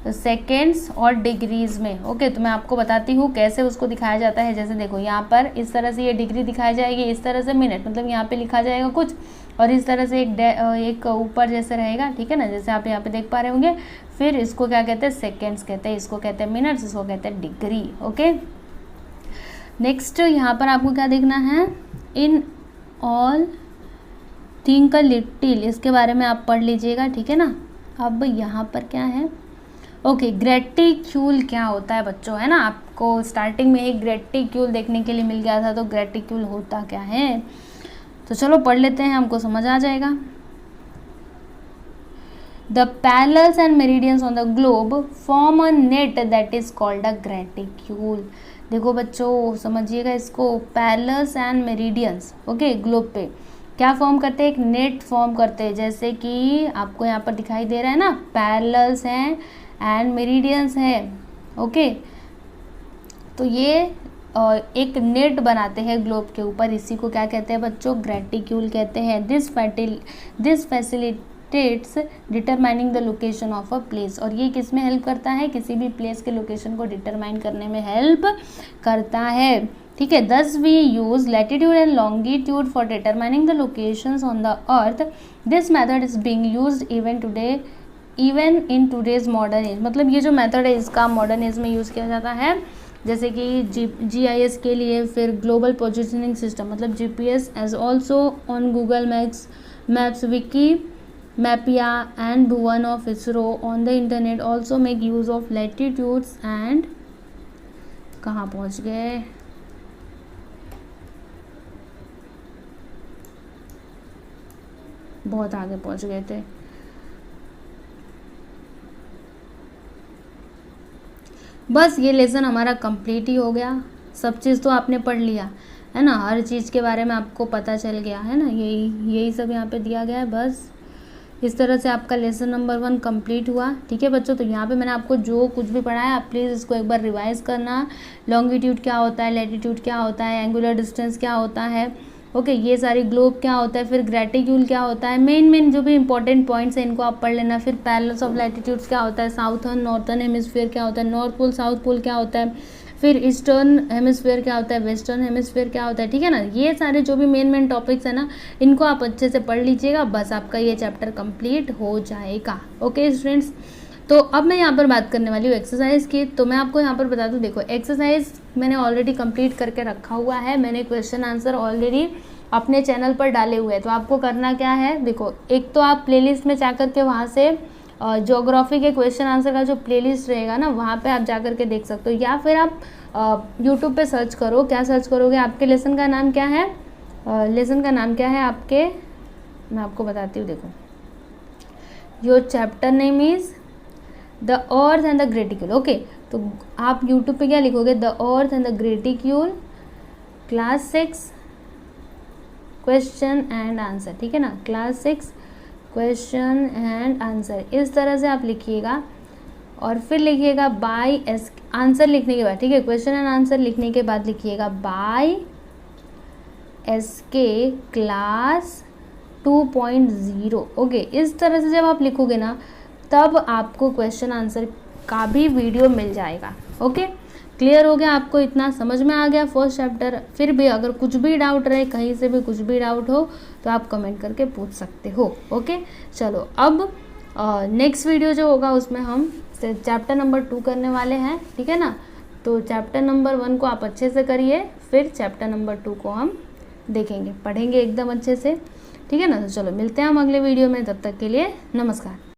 सेकेंड्स और डिग्रीज में, ओके। तो मैं आपको बताती हूँ कैसे उसको दिखाया जाता है। जैसे देखो यहाँ पर इस तरह से ये डिग्री दिखाई जाएगी, इस तरह से मिनट, मतलब यहाँ पे लिखा जाएगा कुछ, और इस तरह से एक ऊपर जैसे रहेगा, ठीक है ना, जैसे आप यहाँ पे देख पा रहे होंगे। फिर इसको क्या कहते हैं? सेकेंड्स कहते हैं, इसको कहते हैं मिनट्स, इसको कहते हैं डिग्री, ओके। नेक्स्ट यहाँ पर आपको क्या देखना है? In all think a little, इसके बारे में आप पढ़ लीजिएगा, ठीक है ना। अब यहाँ पर क्या है? ओके, ग्रेटिक्यूल क्या होता है बच्चों, है ना? आपको स्टार्टिंग में ही ग्रेटिक्यूल देखने के लिए मिल गया था, तो ग्रेटिक्यूल होता क्या है? तो चलो पढ़ लेते हैं, हमको समझ आ जाएगा। The parallels and meridians on the globe form a net that is called a graticule. देखो बच्चों समझिएगा इसको, parallels and meridians, okay, globe पे क्या फॉर्म करते हैं? एक नेट फॉर्म करते हैं। जैसे कि आपको यहाँ पर दिखाई दे रहा है ना, पैरेलल्स हैं एंड मेरिडियंस है, ओके। तो ये एक नेट बनाते हैं ग्लोब के ऊपर, इसी को क्या कहते हैं बच्चों? ग्रेटिक्यूल कहते हैं। This facilitates determining the location of a place. और ये किस में हेल्प करता है? किसी भी प्लेस के लोकेशन को डिटरमाइन करने में हेल्प करता है, ठीक है। Thus we use latitude and longitude for determining the locations on the earth. This method is being used even in today's modern age. मतलब ये जो मेथड है इसका मॉडर्न एज में यूज़ किया जाता है, जैसे कि GIS के लिए, फिर ग्लोबल पोजिशनिंग सिस्टम मतलब GPS, as also on Google Maps, Wikimapia and Bhuvan of ISRO on the internet also make use of latitudes and, कहाँ पहुँच गए, बहुत आगे पहुंच गए थे। बस ये लेसन हमारा कंप्लीट ही हो गया। सब चीज़ तो आपने पढ़ लिया है ना, हर चीज़ के बारे में आपको पता चल गया है ना, यही सब यहाँ पे दिया गया है। बस इस तरह से आपका लेसन नंबर 1 कंप्लीट हुआ। ठीक है बच्चों, तो यहाँ पे मैंने आपको जो कुछ भी पढ़ाया आप प्लीज़ इसको एक बार रिवाइज़ करना। लॉन्गिट्यूड क्या होता है, लैटिट्यूड क्या होता है, एंगुलर डिस्टेंस क्या होता है, ओके, ये सारी ग्लोब क्या होता है, फिर ग्रेटिक्यूल क्या होता है, मेन जो भी इंपॉर्टेंट पॉइंट्स हैं इनको आप पढ़ लेना। फिर पैरेलल्स ऑफ लैटिट्यूड्स क्या होता है, साउथर्न नॉर्थर्न हेमिस्फीयर क्या होता है, नॉर्थ पोल साउथ पोल क्या होता है, फिर ईस्टर्न हेमिस्फीयर क्या होता है, वेस्टर्न हेमिस्फीयर क्या होता है। ठीक है ना, ये सारे जो भी मेन टॉपिक्स है ना इनको आप अच्छे से पढ़ लीजिएगा, बस आपका ये चैप्टर कंप्लीट हो जाएगा। ओके स्टूडेंट्स, तो अब मैं यहाँ पर बात करने वाली हूँ एक्सरसाइज की। तो मैं आपको यहाँ पर बता दूँ, देखो एक्सरसाइज मैंने ऑलरेडी कंप्लीट करके रखा हुआ है, मैंने क्वेश्चन आंसर ऑलरेडी अपने चैनल पर डाले हुए हैं। तो आपको करना क्या है, देखो एक तो आप प्लेलिस्ट में जा कर के वहाँ से ज्योग्राफी के क्वेश्चन आंसर का जो प्लेलिस्ट रहेगा ना वहाँ पे आप जा कर के देख सकते हो, या फिर आप यूट्यूब पे सर्च करो। क्या सर्च करोगे, आपके लेसन का नाम क्या है, लेसन का नाम क्या है आपके, मैं आपको बताती हूँ। देखो your chapter name is the earth and the graticule. Okay, तो आप यूट्यूब पे क्या लिखोगे, the earth and the graticule class 6 question and answer. ठीक है ना, क्लास 6 क्वेश्चन एंड आंसर, इस तरह से आप लिखिएगा। और फिर लिखिएगा बाय एस, आंसर लिखने के बाद, ठीक है, क्वेश्चन एंड आंसर लिखने के बाद लिखिएगा बाय SK क्लास 2.0। ओके, इस तरह से जब आप लिखोगे ना तब आपको क्वेश्चन आंसर का भी वीडियो मिल जाएगा। ओके, क्लियर हो गया, आपको इतना समझ में आ गया फर्स्ट चैप्टर। फिर भी अगर कुछ भी डाउट रहे, कहीं से भी कुछ भी डाउट हो तो आप कमेंट करके पूछ सकते हो। ओके, चलो अब नेक्स्ट वीडियो जो होगा उसमें हम चैप्टर नंबर 2 करने वाले हैं। ठीक है ना, तो चैप्टर नंबर 1 को आप अच्छे से करिए, फिर चैप्टर नंबर 2 को हम देखेंगे, पढ़ेंगे एकदम अच्छे से। ठीक है ना, तो चलो मिलते हैं हम अगले वीडियो में, तब तक के लिए नमस्कार।